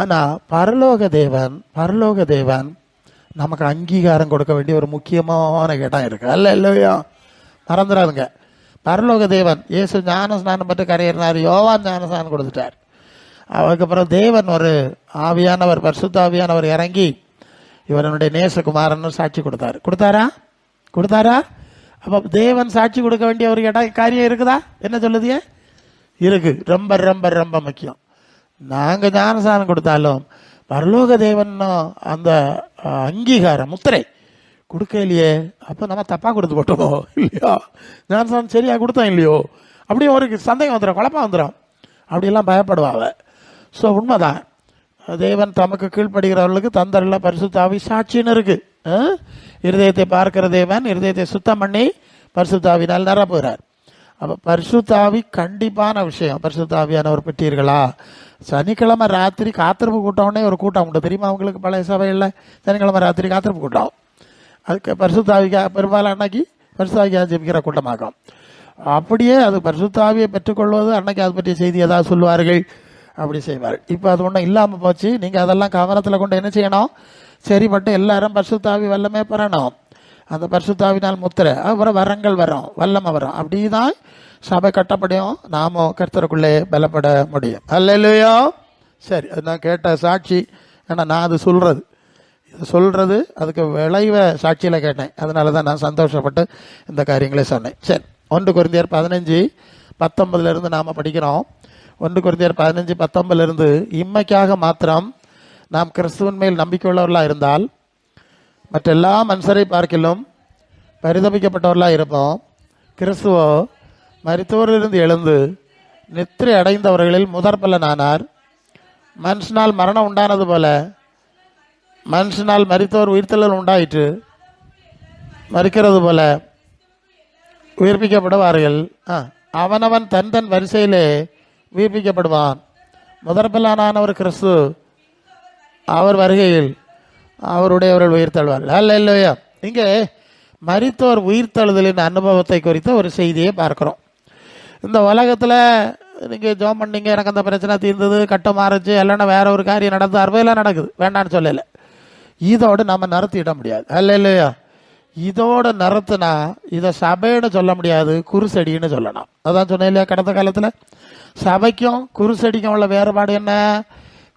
ஆனால் பரலோக தேவன் நமக்கு அங்கீகாரம் கொடுக்க வேண்டிய ஒரு முக்கியமான இடம் இருக்கு. இல்லையா, மறந்துடாதுங்க. பரலோக தேவன் இயேசு ஞான ஸ்நானம் பற்றி கரையிறார், யோவான் ஞான ஸ்நானம் கொடுத்துட்டார். அதுக்கப்புறம் தேவன் ஒரு ஆவியானவர், பரிசுத்த ஆவியானவர் இறங்கி இவருடைய நேசகுமாரன்னு சாட்சி கொடுத்தாரா? அப்போ தேவன் சாட்சி கொடுக்க வேண்டிய ஒரு காரியம் இருக்குதா? என்ன சொல்லுதியே? இருக்கு. ரொம்ப ரொம்ப ரொம்ப முக்கியம். நாங்கள் ஞானசானம் கொடுத்தாலும் பரலோக தேவன் அந்த அங்கீகாரம் முத்திரை கொடுக்கலையே, அப்போ நம்ம தப்பாக கொடுத்து போட்டோமோ இல்லையா? ஞானசானம் சரியாக கொடுத்தோம் இல்லையோ, அப்படியே ஒரு சந்தேகம் வந்துடும், குழப்பம் வந்துடும். அப்படியெல்லாம் பயப்படுவாங்க. ஸோ உண்மைதான், தேவன் தமக்கு கீழ்ப்படுகிறவர்களுக்கு தந்தரல பரிசுத்த ஆவி சாட்சின்னு இருக்கு. இருதயத்தை பார்க்கிற தேவன் இருதயத்தை சுத்தம் பண்ணி பரிசுத்த ஆவினால் நிரப்புகிறார். அப்போ பரிசுத்த ஆவி கண்டிப்பான விஷயம். பரிசுத்த ஆவியானவர் பெற்றீர்களா? சனிக்கிழமை ராத்திரி காத்திருப்பு கூட்டம்னே ஒரு கூட்டம் உண்டு, தெரியுமா அவங்களுக்கு? பழைய சபையில் சனிக்கிழமை ராத்திரி காத்திருப்பு கூட்டம். அதுக்கு பரிசுத்த ஆவிக்கா பெரும்பாலும் அன்னைக்கு பரிசுத்த ஆவிக்காக ஜெபிக்கிற கூட்டமாகும். அப்படியே அது பரிசுத்த ஆவியை பெற்றுக்கொள்வது அன்னைக்கு அதை பற்றிய செய்தி ஏதாவது சொல்லுவார்கள், அப்படி செய்வார்கள். இப்போ அது ஒன்றும் இல்லாமல் போச்சு. நீங்கள் அதெல்லாம் கவனத்தில் கொண்டு என்ன செய்யணும்? சரிப்பட்டு எல்லாரும் பரிசுத்தாவி வல்லமே பெறணும். அந்த பரிசுத்தாவினால் முத்திரை, அப்புறம் வரங்கள் வரும், வல்லமை வரும். அப்படிதான் சபை கட்டப்படையும், நாமும் கர்த்தருக்குள்ளே பலப்பட முடியும். அல்லேலூயா. சரி, அது நான் கேட்ட சாட்சி. ஏன்னா நான் அது சொல்றது அதுக்கு விளைவை சாட்சியில் கேட்டேன். அதனால தான் நான் சந்தோஷப்பட்டு இந்த காரியங்களை சொன்னேன். சரி, 1 கொரிந்தியர் 15:19 நாம் படிக்கிறோம். 1 கொரிந்தியர் 15:19 இம்மைக்காக மாத்திரம் நாம் கிறிஸ்துவின் மேல் நம்பிக்கையுள்ளவர்களாக இருந்தால் மற்றெல்லா மனுஷரை பார்க்கிலும் பரிதபிக்கப்பட்டவர்களாக இருப்போம். கிறிஸ்துவோ மரித்தோரிலிருந்து எழுந்து நித்திரை அடைந்தவர்களில் முதற்பலனானார். மனுஷனால் மரணம் உண்டானது போல மனுஷனால் மரித்தோர் உயிர்த்தெழுதல் உண்டாயிற்று. மரிக்கிறது போல உயிர்ப்பிக்கப்படுவார்கள். அவனவன் தன் வரிசையிலே உயிர்ப்பிக்கப்படுவான். முதற்பலனானவர் கிறிஸ்து, அவர் வருகையில் அவருடையவர்கள் உயிர்த்தெழுவார்கள். இல்லையா? இங்கே மரித்தோர் உயிர்த்தெழுதலின் அனுபவத்தை குறித்த ஒரு செய்தியை பார்க்குறோம். இந்த உலகத்தில் நீங்கள் ஜோம் பண்ணீங்க, எனக்கு அந்த பிரச்சனை தீர்ந்தது, கட்டம் மாறிச்சு, இல்லைன்னா வேற ஒரு காரியம் நடந்து அறுவையெல்லாம் நடக்குது, வேண்டான்னு சொல்லலை. இதோடு நம்ம நிறுத்திட முடியாது. இல்லையா? இதோட நிறுத்தினா இதை சபைன்னு சொல்ல முடியாது, குருசெடின்னு சொல்லணும். அதான் சொன்னேன் இல்லையா? கடந்த காலத்தில் சபைக்கும் குருசெடிக்கும் உள்ள வேறுபாடு என்ன?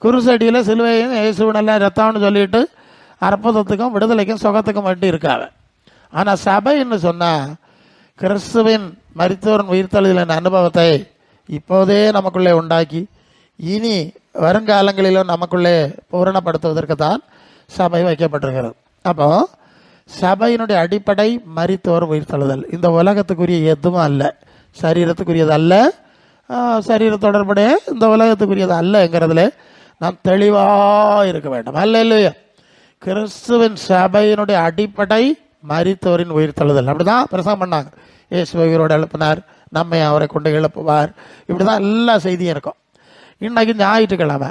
குருசெடியில் சிலுவையும் இயேசுவினெல்லாம் ரத்தம்னு சொல்லிட்டு அற்புதத்துக்கும் விடுதலைக்கும் சுகத்துக்கும் வேண்டி இருக்காங்க. ஆனால் சபைன்னு சொன்னால் கிறிஸ்துவின் மரித்தோரின் உயிர்த்தெழுதலின் அனுபவத்தை இப்போதே நமக்குள்ளே உண்டாக்கி இனி வருங்காலங்களிலும் நமக்குள்ளே பூரணப்படுத்துவதற்கு தான் சபை வைக்கப்பட்டிருக்கிறது. அப்போ சபையினுடைய அடிப்படை மரித்தோர் உயிர்த்தெழுதல். இந்த உலகத்துக்குரிய எதுவும் அல்ல, சரீரத்துக்குரியது அல்ல, சரீர தொடர்புடைய இந்த உலகத்துக்குரியது அல்லங்கிறதுல நாம் தெளிவாக இருக்க வேண்டும். இல்லையா? கிறிஸ்துவின் சபையினுடைய அடிப்படை மரித்தோரின் உயிர்த்தெழுதல். அப்படிதான் பிரசங்கம் பண்ணாங்க. இயேசு உயிரோடு எழுப்பினார், நம்மை அவரை கொண்டு எழுப்புவார். இப்படிதான் எல்லா செய்தியும் இருக்கும். இன்னைக்கு ஞாயிற்றுக்கிழமை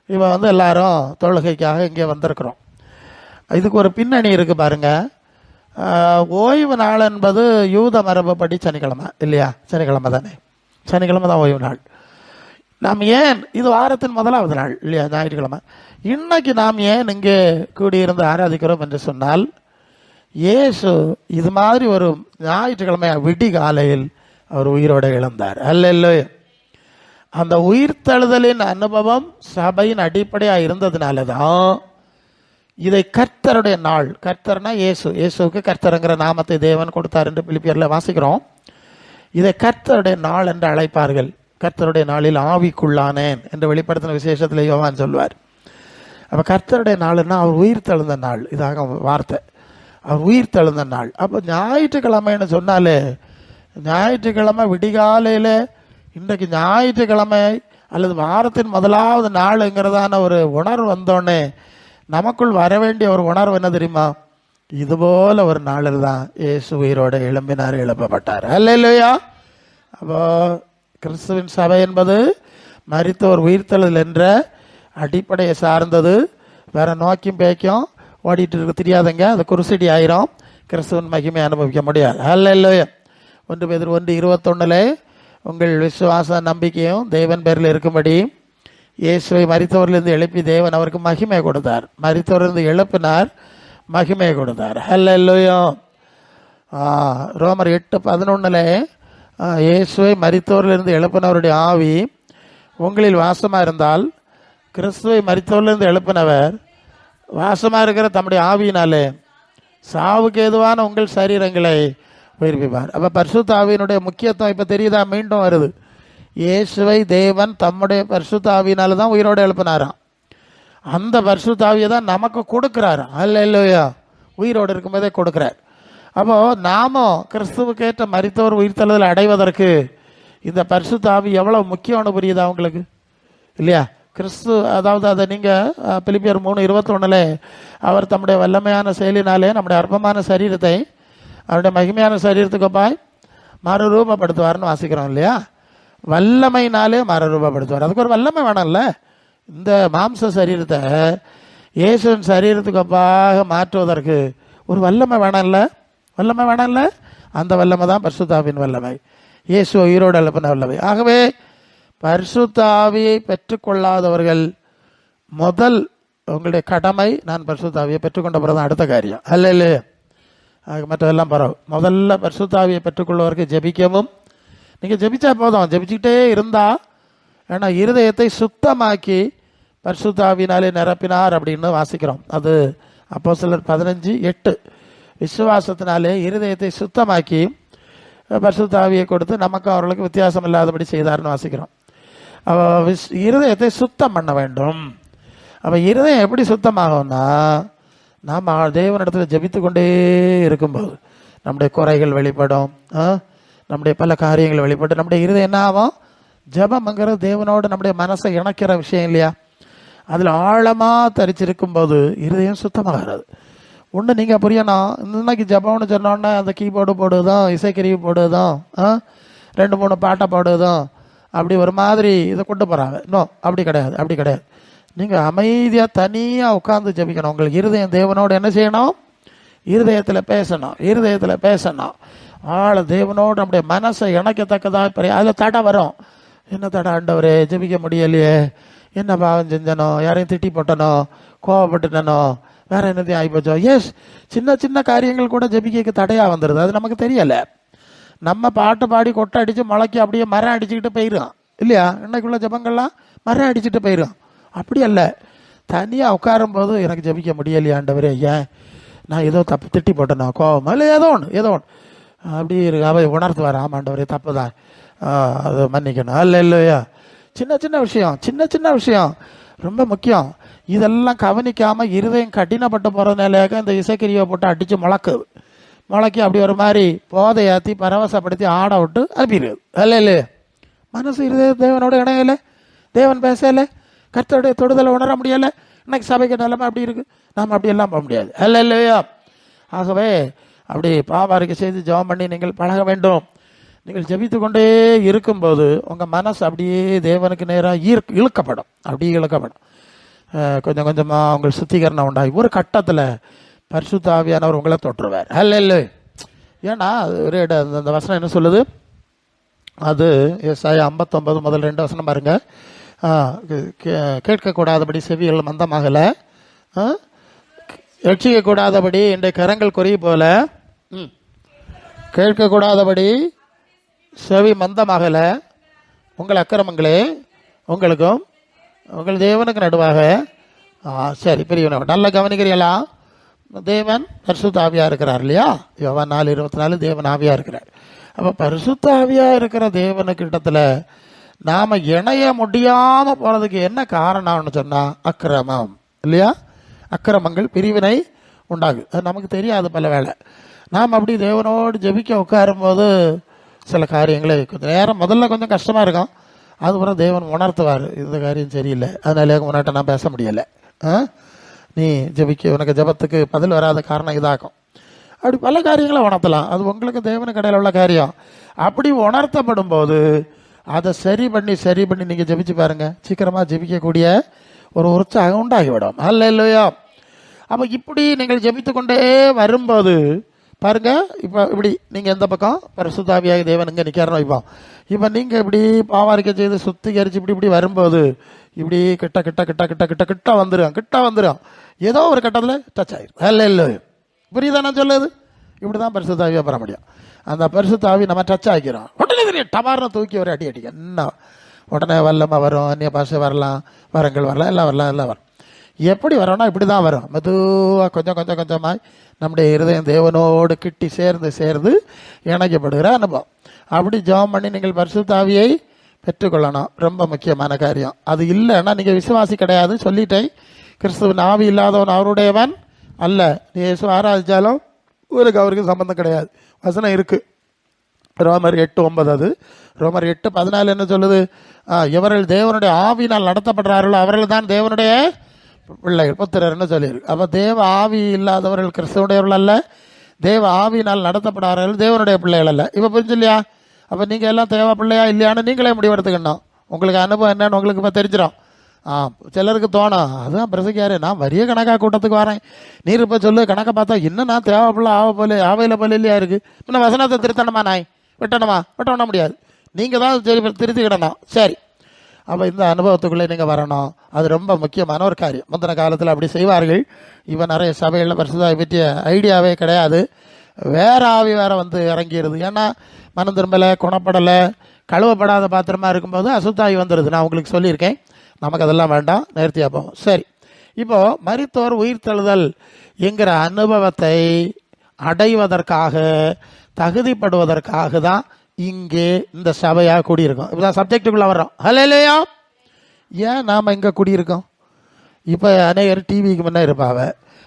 இப்போ எல்லாரும் தொழுகைக்காக இங்கே வந்திருக்கிறோம். இதுக்கு ஒரு பின்னணி இருக்கு பாருங்க. ஓய்வு நாள் என்பது யூத மரபுப்படி சனிக்கிழமை இல்லையா? சனிக்கிழமை தானே, சனிக்கிழமை தான் ஓய்வு நாள். நாம் ஏன், இது வாரத்தின் முதலாவது நாள் இல்லையா, ஞாயிற்றுக்கிழமை. இன்னைக்கு நாம் ஏன் இங்கே கூடியிருந்து ஆராதிக்கிறோம் என்று சொன்னால், இயேசு இது மாதிரி ஒரு ஞாயிற்றுக்கிழமை விடி காலையில் அவர் உயிரோடு இழந்தார். அல்லேலூயா. அந்த உயிர்த்தெழுதலின் அனுபவம் சபையின் அடிப்படையாக இருந்ததுனால தான் இதை கர்த்தருடைய நாள், கர்த்தர்னா இயேசு, இயேசுவுக்கு கர்த்தருங்கிற நாமத்தை தேவன் கொடுத்தார் என்று பிலிப்பியர்ல வாசிக்கிறோம். இதை கர்த்தருடைய நாள் என்று அழைப்பார்கள். கர்த்தருடைய நாளில் ஆவிக்குள்ளானேன் என்று வெளிப்படுத்தின விசேஷத்தில் யோவான் சொல்வார். அப்போ கர்த்தருடைய நாள்னா அவர் உயிர் தெழுந்த நாள், இதாக வார்த்தை, அவர் உயிர் தெழுந்த நாள். அப்போ ஞாயிற்றுக்கிழமைன்னு சொன்னாலே, ஞாயிற்றுக்கிழமை விடிகாலையில், இன்றைக்கு ஞாயிற்றுக்கிழமை அல்லது வாரத்தின் முதலாவது நாளுங்கிறதான ஒரு உணர்வு வந்தோடனே நமக்குள் வர வேண்டிய ஒரு உணர்வு என்ன தெரியுமா? இதுபோல ஒரு நாளில் தான் இயேசு உயிரோட எழும்பினார், எழுப்பப்பட்டார். அல்லேலூயா. அப்போ கிறிஸ்துவின் சபை என்பது மரித்தோர் உயிர்த்தெழுதல் என்ற அடிப்படையை சார்ந்தது. வேற நோக்கியும் பேக்கும் ஓடிட்டு இருக்க தெரியாதங்க, அது குருசடி ஆயிரும், கிறிஸ்துவின் மகிமை அனுபவிக்க முடியாது. அல்லேலூயா. 1 பேதுரு 1:21 உங்கள் விசுவாச நம்பிக்கையும் தேவன் பேரில் இருக்கும்படி இயேசுவை மரித்தவரிலிருந்து எழுப்பி தேவன் அவருக்கு மகிமை கொடுத்தார். மரித்தவரிலிருந்து எழுப்பினார், மகிமை கொடுத்தார். அல்லேலூயா. ரோமர் 8:11 இயேசுவை மரித்தவரிலிருந்து எழுப்பினவருடைய ஆவி உங்களில் வாசமாக இருந்தால், கிறிஸ்துவை மரித்தவரிலிருந்து எழுப்பினவர் வாசமாக இருக்கிற தம்முடைய ஆவியினாலே சாவுக்கு ஏதுவான உங்கள் சரீரங்களை உயிர்ப்பிப்பார். அப்போ பரிசுத்த ஆவியினுடைய முக்கியத்துவம் இப்போ தெரியுதா? மீண்டும் வருது. இயேசுவை தேவன் தம்முடைய பரிசுத்த ஆவியினால தான் உயிரோடு எழுப்பினாராம். அந்த பரிசுத்த ஆவியை தான் நமக்கு கொடுக்குறாராம். அல்லேலூயா. உயிரோடு இருக்கும்போதே கொடுக்குறார். அப்போது நாமும் கிறிஸ்துவுக்கேற்ற மரித்தவர் உயிர்த்தெழுதல் அடைவதற்கு இந்த பரிசுத்த ஆவி எவ்வளோ முக்கியம்னு புரியுதா உங்களுக்கு? இல்லையா? கிறிஸ்து, அதாவது அதை நீங்கள் பிலிப்பியர் 3:21 அவர் தம்முடைய வல்லமையான செயலினாலே நம்முடைய அற்பமான சரீரத்தை அவருடைய மகிமையான சரீரத்துக்கு ஒப்பாய் மறுரூபப்படுத்துவார்னு வாசிக்கிறோம் இல்லையா? வல்லமைனாலே மறுரூபப்படுத்துவார். அதுக்கு ஒரு வல்லமை வேணும்ல. இந்த மாம்ச சரீரத்தை இயேசுவின் சரீரத்துக்கு ஒப்பாக மாற்றுவதற்கு ஒரு வல்லமை வேணும்ல, வல்லமை வேணும்ல. அந்த வல்லமை தான் பரிசுத்தாவின் வல்லமை, இயேசு உயிரோடு எழுப்பின வல்லமை. ஆகவே பரிசுத்த ஆவியை பெற்றுக்கொள்ளாதவர்கள் முதல் உங்களுடைய கடமை, நான் பரிசுத்த ஆவியை பெற்றுக்கொண்ட பிறகு தான் அடுத்த காரியம். அல்ல மற்றதெல்லாம் பரவு. முதல்ல பரிசுத்த ஆவியை பெற்றுக்கொள்வதற்கு ஜெபிக்கவும், நீங்கள் ஜெபிச்சா போதும், ஜெபிச்சுக்கிட்டே இருந்தால், ஏன்னா இருதயத்தை சுத்தமாக்கி பரிசுத்த ஆவியினாலே நிரப்பினார் அப்படின்னு வாசிக்கிறோம். அது அப்போஸ்தலர் 15:8 விசுவாசத்தினாலே இருதயத்தை சுத்தமாக்கி பரிசுத்த ஆவியை கொடுத்து நமக்கு அவர்களுக்கு வித்தியாசம் இல்லாதபடி செய்தார்னு வாசிக்கிறோம். இருதயத்தை சுத்தம் பண்ண வேண்டும். அப்போ இருதயம் எப்படி சுத்தமாகும்னா, நாம் தேவனிடத்தில் ஜெபித்து கொண்டே இருக்கும்போது நம்முடைய குறைகள் வெளிப்படும், நம்முடைய பல காரியங்கள் வெளிப்படும். நம்முடைய இருதயம் என்ன ஆகும்? ஜெபம்ங்கிறது தேவனோடு நம்முடைய மனசை இணைக்கிற விஷயம் இல்லையா? அதில் ஆழமாக தரிச்சிருக்கும் போது இருதயம் சுத்தமாகிறது. ஒன்று நீங்கள் புரியணும், இன்னைக்கு ஜெபம்னு சொன்னோன்னா அந்த கீபோர்டு போடுவதும் இசைக்கருவி போடுவதும் 2-3 பாட்டை போடுவதும் அப்படி ஒரு மாதிரி இதை கொண்டு போகிறாங்க. இன்னும் அப்படி கிடையாது, அப்படி கிடையாது. நீங்கள் அமைதியாக தனியாக உட்காந்து ஜெபிக்கணும். உங்களுக்கு இருதயம் தேவனோடு என்ன செய்யணும்? இருதயத்தில் பேசணும், இருதயத்தில் பேசணும். தேவனோடு நம்முடைய மனசை இணைக்கத்தக்கதாக. அதில் தடை வரும். என்ன தடை ஆண்டவரே? ஜெபிக்க முடியலையே, என்ன பாவம் செஞ்சனோ, யாரையும் திட்டி போட்டனோ, கோவப்பட்டுட்டனோ, வேற என்னதையும் ஆகிப்போச்சோ. எஸ், சின்ன சின்ன காரியங்கள் கூட ஜெபிக்க தடையாக வந்துடுது. அது நமக்கு தெரியலை. நம்ம பாட்டு பாடி கொட்டை அடித்து முளைக்கி அப்படியே மரம் அடிச்சுக்கிட்டு போயிடும் இல்லையா? இன்னைக்குள்ள ஜெபங்கள்லாம் மரம் அடிச்சுட்டு போயிடும். அப்படி அல்ல, தனியாக உட்காரும்போது எனக்கு ஜெபிக்க முடியலையே ஆண்டவரே, ஏன் நான் ஏதோ தப்பு திட்டி போட்டேனோ, கோவமா இல்லை, ஏதோ ஒன்று அப்படி இருக்கு. அவை உணர்த்துவார், ஆமாண்டவரே தப்பு தான், அது மன்னிக்கணும். இல்லையா? சின்ன சின்ன விஷயம், சின்ன சின்ன விஷயம் ரொம்ப முக்கியம். இதெல்லாம் கவனிக்காமல் இருதயம் கடினப்பட்டு போகிறதுனால இந்த இசைக்கருவியை போட்டு அடித்து முளைக்கி அப்படி ஒரு மாதிரி போதை ஏற்றி பரவசப்படுத்தி ஆட விட்டு அனுப்பிடுது. இல்லையே? மனசு இருதய தேவனோட இணையலை, தேவன் பேசலை, கர்த்தருடைய தொடுதலை உணர முடியலை. இன்னைக்கு சபைக்கு நிலைமை அப்படி இருக்குது. நாம் அப்படியெல்லாம் போக முடியாது. இல்லையா? ஆகவே அப்படி பாவாரிக்கை செய்து ஜெபம் பண்ணி நீங்கள் பழக வேண்டும். நீங்கள் ஜெபித்து கொண்டே இருக்கும்போது உங்கள் மனசு அப்படியே தேவனுக்கு நேராக இழுக்கப்படும், அப்படியே இழுக்கப்படும். கொஞ்சம் கொஞ்சமாக உங்கள் சுத்திகரணம் உண்டாகி ஒரு கட்டத்தில் பரிசுத்த ஆவியானவர் உங்களை தொற்றுவார். இல்லை? ஏன்னா ஒரு அந்த வசனம் என்ன சொல்லுது? அது ஏசாயா 59 முதல் 2 வசனம் பாருங்க. கேட்கக்கூடாதபடி செவிகள் மந்தமாகலை, ரட்சிக்கக்கூடாதபடி என்னுடைய கரங்கள் குறைய போல, கேட்கக்கூடாதபடி செவி மந்தமாகலை, உங்கள் அக்கிரமங்களே உங்களுக்கும் உங்கள் தேவனுக்கு நடுவாக சரி, பெரியவன நல்லா கவனிக்கிறீங்களா? தேவன் பரிசுத்த ஆவியாக இருக்கிறார் இல்லையா? யோவான் 4:24 தேவன் ஆவியாக இருக்கிறார். அப்போ பரிசுத்த ஆவியாக இருக்கிற தேவனுக்கிட்டத்தில் நாம் இணைய முடியாமல் போகிறதுக்கு என்ன காரணம்னு சொன்னால் அக்கிரமம் இல்லையா? அக்கிரமங்கள் பிரிவினை உண்டாகுது. அது நமக்கு தெரியாது பல வேளை. நாம் அப்படி தேவனோடு ஜெபிக்க உட்காரும்போது சில காரியங்களே கொஞ்சம் நேரம் முதல்ல கொஞ்சம் கஷ்டமாக இருக்கும். அதுக்கப்புறம் தேவன் உணர்த்துவார், இந்த காரியம் சரியில்லை, அதனாலே உன்னிட்ட நான் பேச முடியலை, நீ ஜெபிக்க, உனக்கு ஜெபத்துக்கு பதில் வராத காரணம் இதாகும். அப்படி பல காரியங்களை உணர்த்தலாம். அது உங்களுக்கு தேவனுக்கு இடையில உள்ள காரியம். அப்படி உணர்த்தப்படும் போது அதை சரி பண்ணி நீங்கள் ஜெபிச்சு பாருங்கள், சீக்கிரமாக ஜெபிக்கக்கூடிய ஒரு உற்சாகம் உண்டாகிவிடும். அல்ல இல்லையா? அப்போ இப்படி நீங்கள் ஜெபித்து கொண்டே வரும்போது பாருங்க, இப்போ இப்படி நீங்கள் எந்த பக்கம் பரிசுத்த ஆவியாக தேவன் இங்கே நிற்கிறாரோ, இப்போ நீங்கள் இப்படி பாவாரிக்கை செய்து சுத்திகரித்து இப்படி வரும்போது இப்படி கிட்ட வந்துடும். ஏதோ ஒரு கட்டத்தில் டச் ஆயிரும். அல்ல இல்லை? புரியுதா நான் சொல்லுது? இப்படி தான் பரிசுத்த ஆவியாக பெற முடியும். அந்த பரிசுத்த ஆவி நம்ம டச் ஆக்கிறோம், உடனே தெரியும், டமார்னு தூக்கி ஒரு அடி என்ன உடனே வல்லமாக வரும், அந்நிய பாஷை வரலாம், வரங்கள் வரலாம், எல்லாம் வரும். எப்படி வரோம்னா இப்படி தான் வரும். மெதுவாக கொஞ்சமாக நம்முடைய இருதயம் தேவனோடு கிட்டி சேர்ந்து இணைக்கப்படுகிற அனுபவம். அப்படி ஜெபம் பண்ணி நீங்கள் பரிசுத்த ஆவியை பெற்றுக்கொள்ளணும். ரொம்ப முக்கியமான காரியம். அது இல்லைன்னா நீங்கள் விசுவாசி கிடையாது சொல்லிட்டேன். கிறிஸ்துவின் ஆவி இல்லாதவன் அவருடையவன் அல்ல. இயேசு ஆராதிச்சாலும் ஊருக்கு அவருக்கு சம்பந்தம் கிடையாது. வசனம் இருக்குது, ரோமர் 8:9. அது ரோமர் 8:14 என்ன சொல்லுது? எவர்கள் தேவனுடைய ஆவியினால் நடத்தப்படுறார்களோ அவர்கள் தான் தேவனுடைய பிள்ளைகள், புத்திரர்னு சொல்லியிருக்கு. அப்போ தேவ ஆவி இல்லாதவர்கள் கிறிஸ்துவனுடையவர்கள் அல்ல, தேவ ஆவியினால் நடத்தப்படாதவர்கள் தேவனுடைய பிள்ளைகள் அல்ல. இப்போ புரிஞ்சு இல்லையா? அப்போ நீங்கள் எல்லாம் தேவ பிள்ளையா இல்லையான்னு நீங்களே முடிவெடுத்துக்கணும். உங்களுக்கு அனுபவம் என்னன்னு உங்களுக்கு இப்போ தெரிஞ்சிடும். சிலருக்கு தோணும், அதுதான் பிரசங்கியாரு, நான் வரிய கணக்காக கூட்டத்துக்கு வரேன், நீர் இப்போ சொல்லு கணக்கை பார்த்தா இன்னும் நான் தேவை பிள்ளை ஆவையில் போல இல்லையா இருக்குது, இன்னும் வசனத்தை திருத்தணுமா, நாய் விட்ட முடியாது, நீங்கள் தான் சரி திருத்திக்கிடணும். சரி, அப்போ இந்த அனுபவத்துக்குள்ளே நீங்கள் வரணும். அது ரொம்ப முக்கியமான ஒரு காரியம். முந்தின காலத்தில் அப்படி செய்வார்கள். இப்போ நிறைய சபைகளில் பரிசுத்தாவை பற்றிய ஐடியாவே கிடையாது. வேற ஆவி வேற வந்து இறங்கிடுது. ஏன்னா மனம் திரும்பலை, குணப்படலை, கழுவப்படாத பாத்திரமா இருக்கும்போது அசுத்தாவி வந்துடுது. நான் உங்களுக்கு சொல்லியிருக்கேன், நமக்கு அதெல்லாம் வேண்டாம், நேர்த்தியாக போவோம். சரி, இப்போது மரித்தோர் உயிர்த்தெழுதல் என்கிற அனுபவத்தை அடைவதற்காக, தகுதிப்படுவதற்காக தான் இங்கே இந்த சபையாக குடியிருக்கோம். இப்போ தான் சப்ஜெக்டுக்குள்ளே வர்றோம். ஹல்லேலூயா! ஏன் நாம் இங்கே குடியிருக்கோம்? இப்போ அநேகர் டிவிக்கு முன்னே இருப்பாவ,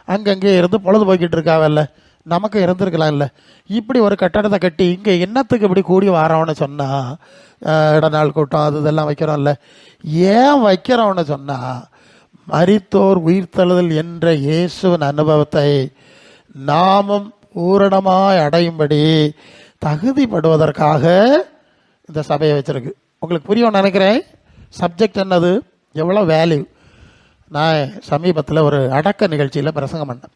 அங்கங்கே இருந்து பொழுது போய்கிட்டு இருக்காவல்ல, நமக்கு இருந்திருக்கலாம் இல்லை? இப்படி ஒரு கட்டடத்தை கட்டி இங்கே என்னத்துக்கு இப்படி கூடி வரோன்னு சொன்னால், இடநாள் கூட்டம் அது இதெல்லாம் வைக்கிறோம்ல, ஏன் வைக்கிறோன்னு சொன்னால், மரித்தோர் உயிர்த்தெழுதல் என்ற இயேசுவின் அனுபவத்தை நாமும் பூரணமாய் அடையும்படி தகுதிப்படுவதற்காக இந்த சபையை வச்சிருக்கு. உங்களுக்கு புரியும் நினைக்கிறேன். சப்ஜெக்ட் என்னது, எவ்வளோ வேல்யூ. நான் சமீபத்தில் ஒரு அடக்க நிகழ்ச்சியில் பிரசங்கம் பண்ணேன்.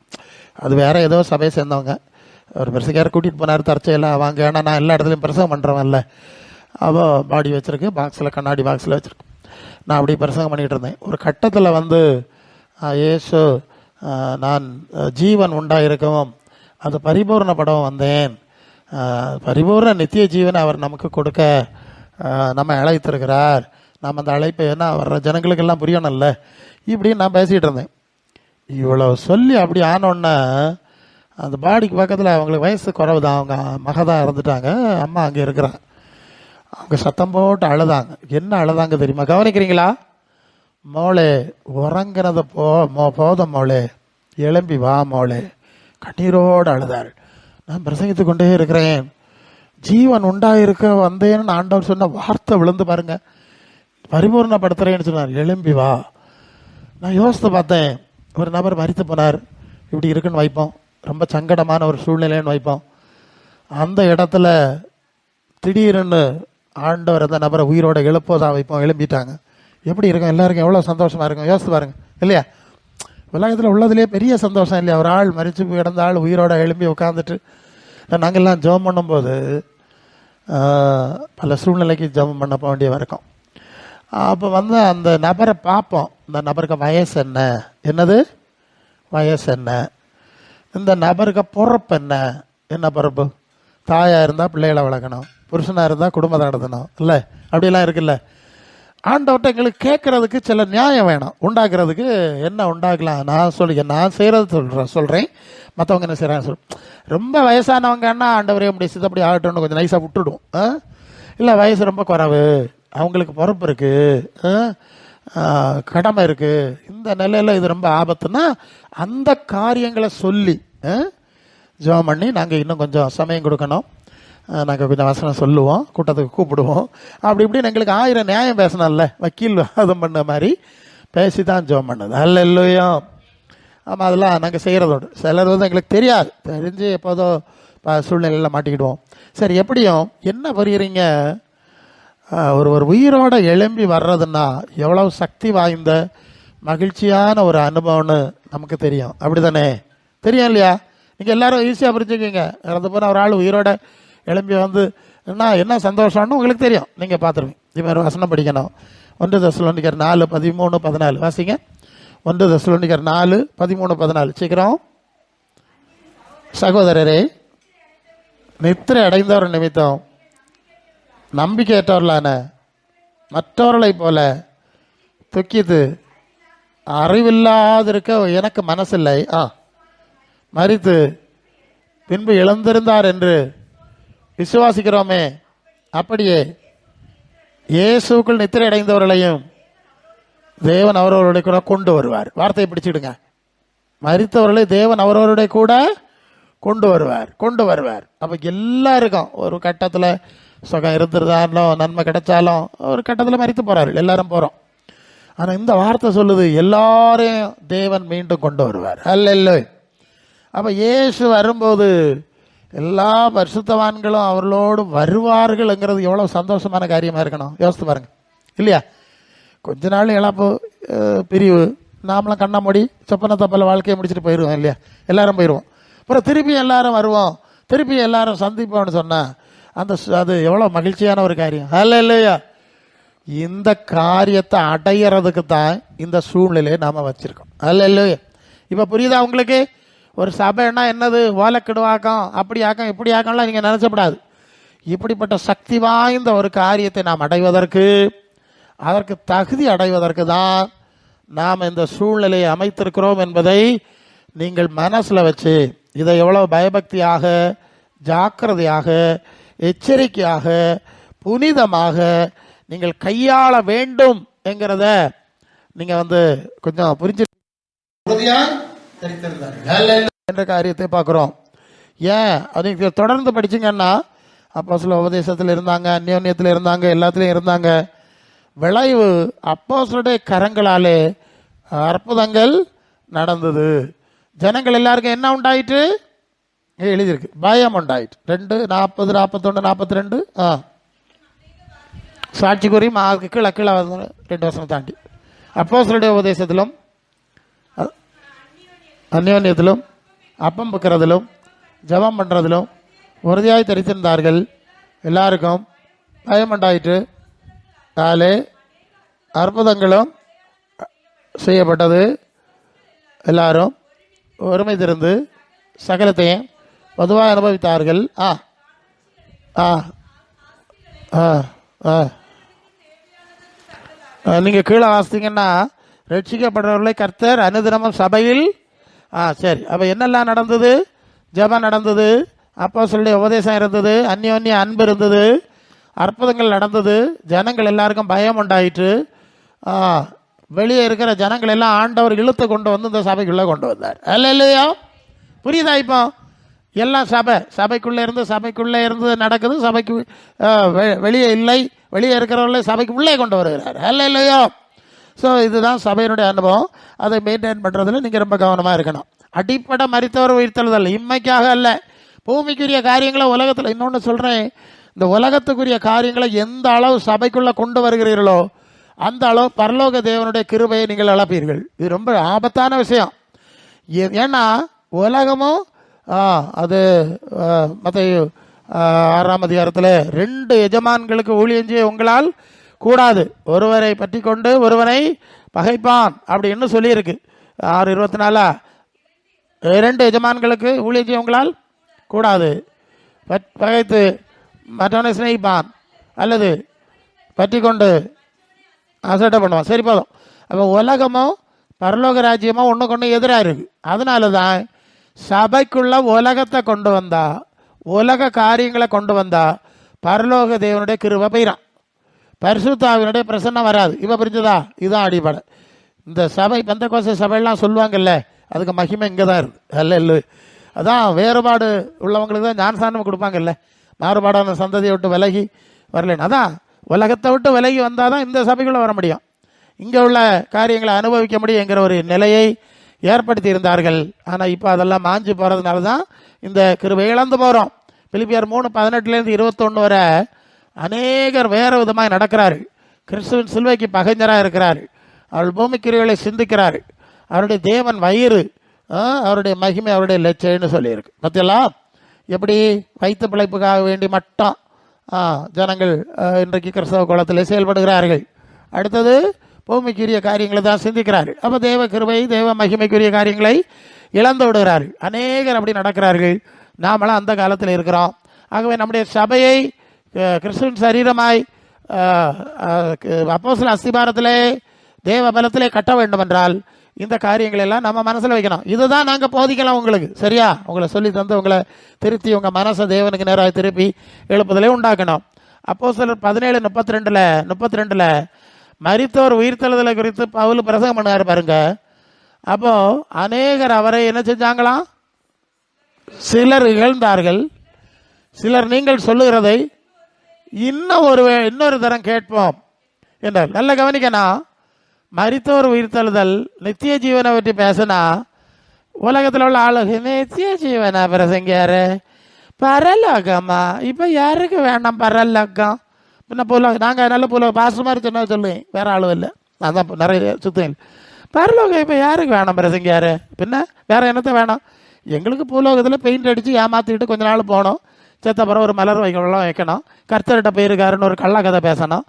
அது வேறு ஏதோ சபையை சேர்ந்தவங்க, ஒரு பிரசங்கார் கூட்டிகிட்டு போனார், தற்செயலாக வாங்க, ஏன்னா நான் எல்லா இடத்துலையும் பிரசங்கம் பண்ணுறவன்ல. அவள் பாடி வச்சுருக்கு, பாக்ஸில், கண்ணாடி பாக்ஸில் வச்சுருக்கு. நான் அப்படி பிரசங்கம் பண்ணிகிட்டு இருந்தேன். ஒரு கட்டத்தில் வந்து இயேசு நான் ஜீவன் உண்டாயிருக்கவும் அது பரிபூர்ணப்படவும் வந்தேன், பரிபூர்ண நித்திய ஜீவனை அவர் நமக்கு கொடுக்க நம்ம அழைத்திருக்கிறார், நம்ம அந்த அழைப்பை ஏன்னா வர்ற ஜனங்களுக்கெல்லாம் புரியணும்ல, இப்படின்னு நான் பேசிகிட்டு இருந்தேன். இவ்வளோ சொல்லி அப்படி ஆனோன்னா அந்த பாடிக்கு பக்கத்தில் அவங்களுக்கு வயசு குறைவு தான், அவங்க மக தான் இறந்துட்டாங்க, அம்மா அங்கே இருக்கிறாங்க. அவங்க சத்தம் போட்டு அழுதாங்க. என்ன அழுதாங்க தெரியுமா? கவனிக்கிறீங்களா? மோளே உறங்கினத போதும் மோளே, எழும்பி வா மோளே, கண்ணீரோடு அழுதாள். நான் பிரசங்கித்து கொண்டே இருக்கிறேன். ஜீவன் உண்டாயிருக்க வந்தேன்னு ஆண்டவர் சொன்ன வார்த்தை விழுந்து பாருங்க, பரிபூர்ணப்படுத்துறேன்னு சொன்னார், எழும்பி வா. நான் யோசித்து பார்த்தேன், ஒரு நபர் மரித்து போனார், இப்படி இருக்குன்னு வைப்போம், ரொம்ப சங்கடமான ஒரு சூழ்நிலைன்னு வைப்போம். அந்த இடத்துல திடீர்னு ஆண்டவர் அந்த நபரை உயிரோட எழுப்போதான் வைப்போம், எழும்பிட்டாங்க. எப்படி இருக்கும்? எல்லாருக்கும் எவ்வளோ சந்தோஷமாக இருக்கும், யோசித்து பாருங்க இல்லையா? உலகத்தில் உள்ளதுலேயே பெரிய சந்தோஷம் இல்லையா? ஒரு ஆள் மரித்து கிடந்த ஆள் உயிரோட எழும்பி உட்காந்துட்டு. நாங்கள்லாம் ஜெபம் பண்ணும்போது பல சூழ்நிலைக்கு ஜெபம் பண்ண போக வேண்டிய இருக்கும். அப்போ வந்து அந்த நபரை பார்ப்போம், இந்த நபருக்கு வயசு என்ன, என்னது வயசு என்ன, இந்த நபருக்கு பொறுப்பு என்ன பொறுப்பு, தாயாக இருந்தால் பிள்ளைகளை வளர்க்கணும், புருஷனாக இருந்தால் குடும்பத்தை நடத்தணும் இல்லை, அப்படிலாம் இருக்குல்ல. ஆண்டவர்கிட்ட எங்களுக்கு கேட்கறதுக்கு சில நியாயம் வேணும். உண்டாக்குறதுக்கு என்ன உண்டாக்கலாம், நான் செய்கிறது சொல்கிறேன், மற்றவங்க என்ன செய்கிறாங்க ரொம்ப வயசானவங்கன்னா ஆண்டவரே அப்படி சித்தப்படி ஆகட்டும்னு கொஞ்சம் நைஸாக விட்டுடுவோம். இல்லை வயசு ரொம்ப குறைவு, அவங்களுக்கு பொறுப்பு இருக்குது, கடமை இருக்குது, இந்த நிலையில் இது ரொம்ப ஆபத்துன்னா அந்த காரியங்களை சொல்லி ஜெபம் பண்ணி நாங்கள் இன்னும் கொஞ்சம் சமயம் கொடுக்கணும், நாங்கள் கொஞ்சம் வசனம் சொல்லுவோம், கூட்டத்துக்கு கூப்பிடுவோம், அப்படி இப்படின்னு எங்களுக்கு 1000 நியாயம் பேசணும்ல, வக்கீல் வாதம் பண்ண மாதிரி பேசி தான் ஜெபம் பண்ணது. அல்லேலூயா. ஆமாம், அதெல்லாம் நாங்கள் செய்கிறதோடு சிலர் எங்களுக்கு தெரியாது, தெரிஞ்சு எப்போதோ சூழ்நிலையில் மாட்டிக்கிடுவோம். சரி, எப்படியும் என்ன புரியுறீங்க, ஒரு உயிரோட எழும்பி வர்றதுன்னா எவ்வளவு சக்தி வாய்ந்த மகிழ்ச்சியான ஒரு அனுபவம்னு நமக்கு தெரியும். அப்படி தானே? தெரியும் இல்லையா? நீங்கள் எல்லாரும் ஈஸியாக புரிஞ்சுக்கிங்க. இறந்து போன ஒரு ஆள் உயிரோட எழும்பி வந்து என்ன சந்தோஷம்னு உங்களுக்கு தெரியும், நீங்கள் பார்த்துருவீங்க. இப்போ ஒரு வசனம் படிக்கணும். 1 தெசலோனிக்கர் 4:13-14 வாசிங்க. 1 தெசலோனிக்கர் 4:13-14 சீக்கிரம். சகோதரரே, நித்திரை அடைந்தவர் நிமித்தம் நம்பிக்கையற்றவர்களான மற்றவர்களைப் போல துக்கித்து அறிவில்லாதிருக்க எனக்கு மனசில்லை, மரித்து பின்பு இழந்திருந்தார் என்று விசுவாசிக்கிறோமே, அப்படியே இயேசுக்குள் நித்திரை அடைந்தவர்களையும் தேவன் அவரவருடைய கூட கொண்டு வருவார். வார்த்தையை பிடிச்சிடுங்க. மரித்தவர்களை தேவன் அவரவருடைய கூட கொண்டு வருவார். அப்போ எல்லாருக்கும் ஒரு கட்டத்தில் சுகம் இருந்திருந்தாலும் நன்மை கிடைச்சாலும் ஒரு கட்டத்தில் மரித்து போகிறாரு, எல்லாரும் போகிறோம். ஆனால் இந்த வார்த்தை சொல்லுது எல்லாரையும் தேவன் மீண்டும் கொண்டு வருவார். அல்லேலூயா. அப்போ இயேசு வரும்போது எல்லா பரிசுத்தவான்களும் அவர்களோடு வருவார்கள்ங்கிறது எவ்வளோ சந்தோஷமான காரியமாக இருக்கணும். யோசித்து பாருங்க இல்லையா? கொஞ்ச நாள் இழப்பு, பிரிவு, நாமளும் கண்ண மூடி சொப்பன தப்பல வாழ்க்கையை முடிச்சுட்டு போயிடுவோம் இல்லையா? எல்லாரும் போயிடுவோம். அப்புறம் திருப்பி எல்லாரும் வருவோம், திருப்பி எல்லாரும் சந்திப்போம்னு சொன்னால் அது எவ்வளோ மகிழ்ச்சியான ஒரு காரியம். அல்லேலூயா. இந்த காரியத்தை அடையிறதுக்கு தான் இந்த சூழ்நிலையை நாம் வச்சுருக்கோம். அல்லேலூயா. இப்போ புரியுதா உங்களுக்கு? ஒரு சபைன்னா என்னது, ஓலக்கிடுவாக்கம், அப்படி ஆக்கம் இப்படி ஆக்கம்லாம் நீங்கள் நினச்சப்படாது. இப்படிப்பட்ட சக்தி வாய்ந்த ஒரு காரியத்தை நாம் அடைவதற்கு, அதற்கு தகுதி அடைவதற்கு தான் நாம் இந்த சூழ்நிலையை அமைத்திருக்கிறோம் என்பதை நீங்கள் மனசில் வச்சு இதை எவ்வளோ பயபக்தியாக, ஜாக்கிரதையாக, எச்சரிக்கையாக, புனிதமாக நீங்கள் கையாள வேண்டும் என்கிறத நீங்கள் கொஞ்சம் புரிஞ்சு என்ற காரியத்தை பார்க்குறோம். ஏன் அது தொடர்ந்து படிச்சிங்கன்னா அப்போஸ்தல உபதேசத்தில் இருந்தாங்க, அந்யோன்யத்தில் இருந்தாங்க, எல்லாத்துலேயும் இருந்தாங்க. விளைவு அப்போஸ்தலருடைய கரங்களாலே அற்புதங்கள் நடந்தது. ஜனங்கள் எல்லாருக்கும் என்ன உண்டாயிட்டு எழுதியிருக்கு, பயம் உண்டாயிட்டு. 2:40, 41, 42 சாட்சி கூறி கீழே 2 வருஷம் தாண்டி அப்போஸ்தலருடைய உபதேசத்திலும் அந்யோன்யத்திலும் அப்பம் வைக்கிறதிலும் ஜபம் பண்ணுறதிலும் உறுதியாய் தரித்திருந்தார்கள். எல்லாருக்கும் பயம் உண்டாயிற்று. 4 அற்புதங்களும் செய்யப்பட்டது. எல்லாரும் ஒருமை திருந்து சகலத்தையும் பொதுவாக அனுபவித்தார்கள். நீங்கள் கீழே வாசித்தீங்கன்னா ரட்சிக்கப்படுறவர்களை கர்த்தர் அனுதினமும் சபையில் சரி. அப்போ என்னெல்லாம் நடந்தது? ஜெபம் நடந்தது, அப்போஸ்தலருடைய உபதேசம் இருந்தது, அந்யோன்ய அன்பு இருந்தது, அற்புதங்கள் நடந்தது, ஜனங்கள் எல்லாருக்கும் பயம் உண்டாயிற்று. வெளியே இருக்கிற ஜனங்கள் எல்லாம் ஆண்டவர் இழுத்து கொண்டு வந்து இந்த சபைக்குள்ளே கொண்டு வந்தார். அல்லேலூயா. புரியுதா? இப்போ எல்லாம் சபைக்குள்ளே இருந்து நடக்குது. சபைக்கு வெளியே இல்லை, வெளியே இருக்கிறவர்களே சபைக்கு உள்ளே கொண்டு வருகிறார். அல்லேலூயா. ஸோ இதுதான் சபையினுடைய அனுபவம். அதை மெயின்டைன் பண்ணுறதுல நீங்கள் ரொம்ப கவனமாக இருக்கணும். அடிப்படை மரித்தவர் உயிர்த்தெழுதல் இம்மைக்காக அல்ல, பூமிக்குரிய காரியங்களை உலகத்தில். இன்னொன்று சொல்கிறேன், இந்த உலகத்துக்குரிய காரியங்களை எந்த அளவு சபைக்குள்ளே கொண்டு வருகிறீர்களோ அந்த அளவு பரலோக தேவனுடைய கிருபையை நீங்கள் இழப்பீர்கள். இது ரொம்ப ஆபத்தான விஷயம். ஏன்னா உலகமும் அது மத்தேயு 6ஆம் அதிகாரத்தில் 2 எஜமான்களுக்கு ஊழியம் செய்ய உங்களால் கூடாது, ஒருவரை பற்றி கொண்டு ஒருவனை பகைப்பான் அப்படின்னு சொல்லியிருக்கு. 6:24 2 எஜமான்களுக்கு ஊழியம் செய்ய உங்களால் கூடாது, பகைத்து மற்றவனை சிநேகிப்பான் அல்லது பற்றி கொண்டு அசட்டை பண்ணுவான். சரி போதும். அப்போ உலகமும் பரலோக ராஜ்யமும் ஒன்றுக்கு ஒன்று எதிராக இருக்குது. அதனால தான் சபைக்குள்ள உலகத்தை கொண்டு வந்தா, உலக காரியங்களை கொண்டு வந்தா பரலோக தேவனுடைய கிருபை போயிடும், பரிசுத்தாவினுடைய பிரசன்னம் வராது. இப்போ புரிஞ்சுதா? இதுதான் அடிப்படை. இந்த சபை பெந்தெக்கோஸ்தே சபையெல்லாம் சொல்லுவாங்கல்ல, அதுக்கு மகிமை இங்கே தான் இருக்குது. அல்ல இல்லை, அதான் வேறுபாடு உள்ளவங்களுக்கு தான் ஞானஸ்நானம் கொடுப்பாங்கல்ல, மாறுபாடான சந்ததியை விட்டு விலகி வரலன்னு. அதான் உலகத்தை விட்டு விலகி வந்தால் தான் இந்த சபைக்குள்ளே வர முடியும், இங்கே உள்ள காரியங்களை அனுபவிக்க முடியுங்கிற ஒரு நிலையை ஏற்படுத்தி இருந்தார்கள். ஆனால் இப்போ அதெல்லாம் மாஞ்சு போகிறதுனால தான் இந்த கிருபை இழந்து போகிறோம். பிலிப்பியர் 3:18 21 வரை அநேகர் வேறு விதமாக நடக்கிறாரு. கிறிஸ்துவின் சிலுவைக்கு பகைஞராக இருக்கிறார். அவள் பூமிக்கிரிகளை சிந்திக்கிறார். அவருடைய தேவன் வயிறு, அவருடைய மகிமை அவருடைய லட்சம்னு சொல்லியிருக்கு. பற்றியெல்லாம் எப்படி வைத்து பிழைப்புக்காக வேண்டி மட்டும் ஜனங்கள் இன்றைக்கு கிறிஸ்தவ குலத்தில் செயல்படுகிறார்கள். அடுத்தது பூமிக்குரிய காரியங்களை தான் சிந்திக்கிறார்கள். அப்போ தேவ கிருபை, தேவ மகிமைக்குரிய காரியங்களை இழந்து விடுகிறார்கள். அநேகர் அப்படி நடக்கிறார்கள். நாமெல்லாம் அந்த காலத்தில் இருக்கிறோம். ஆகவே நம்முடைய சபையை கிறிஸ்துவின் சரீரமாய் அப்போஸ்தலர் அஸ்திபாரத்திலே தேவ பலத்திலே கட்ட வேண்டும் என்றால் இந்த காரியங்கள் எல்லாம் நம்ம மனசில் வைக்கணும். இதுதான் நாங்கள் போதிக்கலாம் உங்களுக்கு, சரியா? உங்களை சொல்லி தந்து உங்களை திருத்தி உங்கள் மனசை தேவனுக்கு நேராக திருப்பி எழுப்புதலே உண்டாக்கணும். அப்போஸ்தலர் 17:32 மரித்தோர் உயிர்த்தெழுதலை குறித்து பவுல் பிரசங்கம் பண்ணார் பாருங்க. அப்போ அநேகர் அவரை என்ன செஞ்சாங்களாம்? சிலர் இகழ்ந்தார்கள், சிலர் நீங்கள் சொல்லுகிறதை இன்னொரு தரம் கேட்போம் என்றார். நல்ல கவனிக்கணும். மரித்தோர் உயிர்த்தெழுதல், நித்திய ஜீவனை பற்றி பேசினா உலகத்தில் உள்ள ஆளுக நித்திய ஜீவனா பிரசங்கியாரு, பரலோகமா? இப்போ யாருக்கு வேண்டாம் பரலோகம்? பின்ன பூலோகம் நாங்கள் நல்ல பூலோகம் பாஸ்டர் மாதிரி சொன்னால் சொல்லுவேன், வேற ஆளும் இல்லை, நான் தான் நிறைய சுத்தம். பரலோகம் இப்போ யாருக்கு வேணாம் பிரசங்கியாரு? பின்ன வேற என்னத்தை வேணாம்? எங்களுக்கு பூலோகத்தில் பெயிண்ட் அடித்து ஏமாற்றிக்கிட்டு கொஞ்ச நாள் போனோம், செத்த பிறகு ஒரு மலர் வைக்கணும், கர்த்தர்கிட்ட போயிருக்காருன்னு ஒரு கள்ள கதை பேசணும்,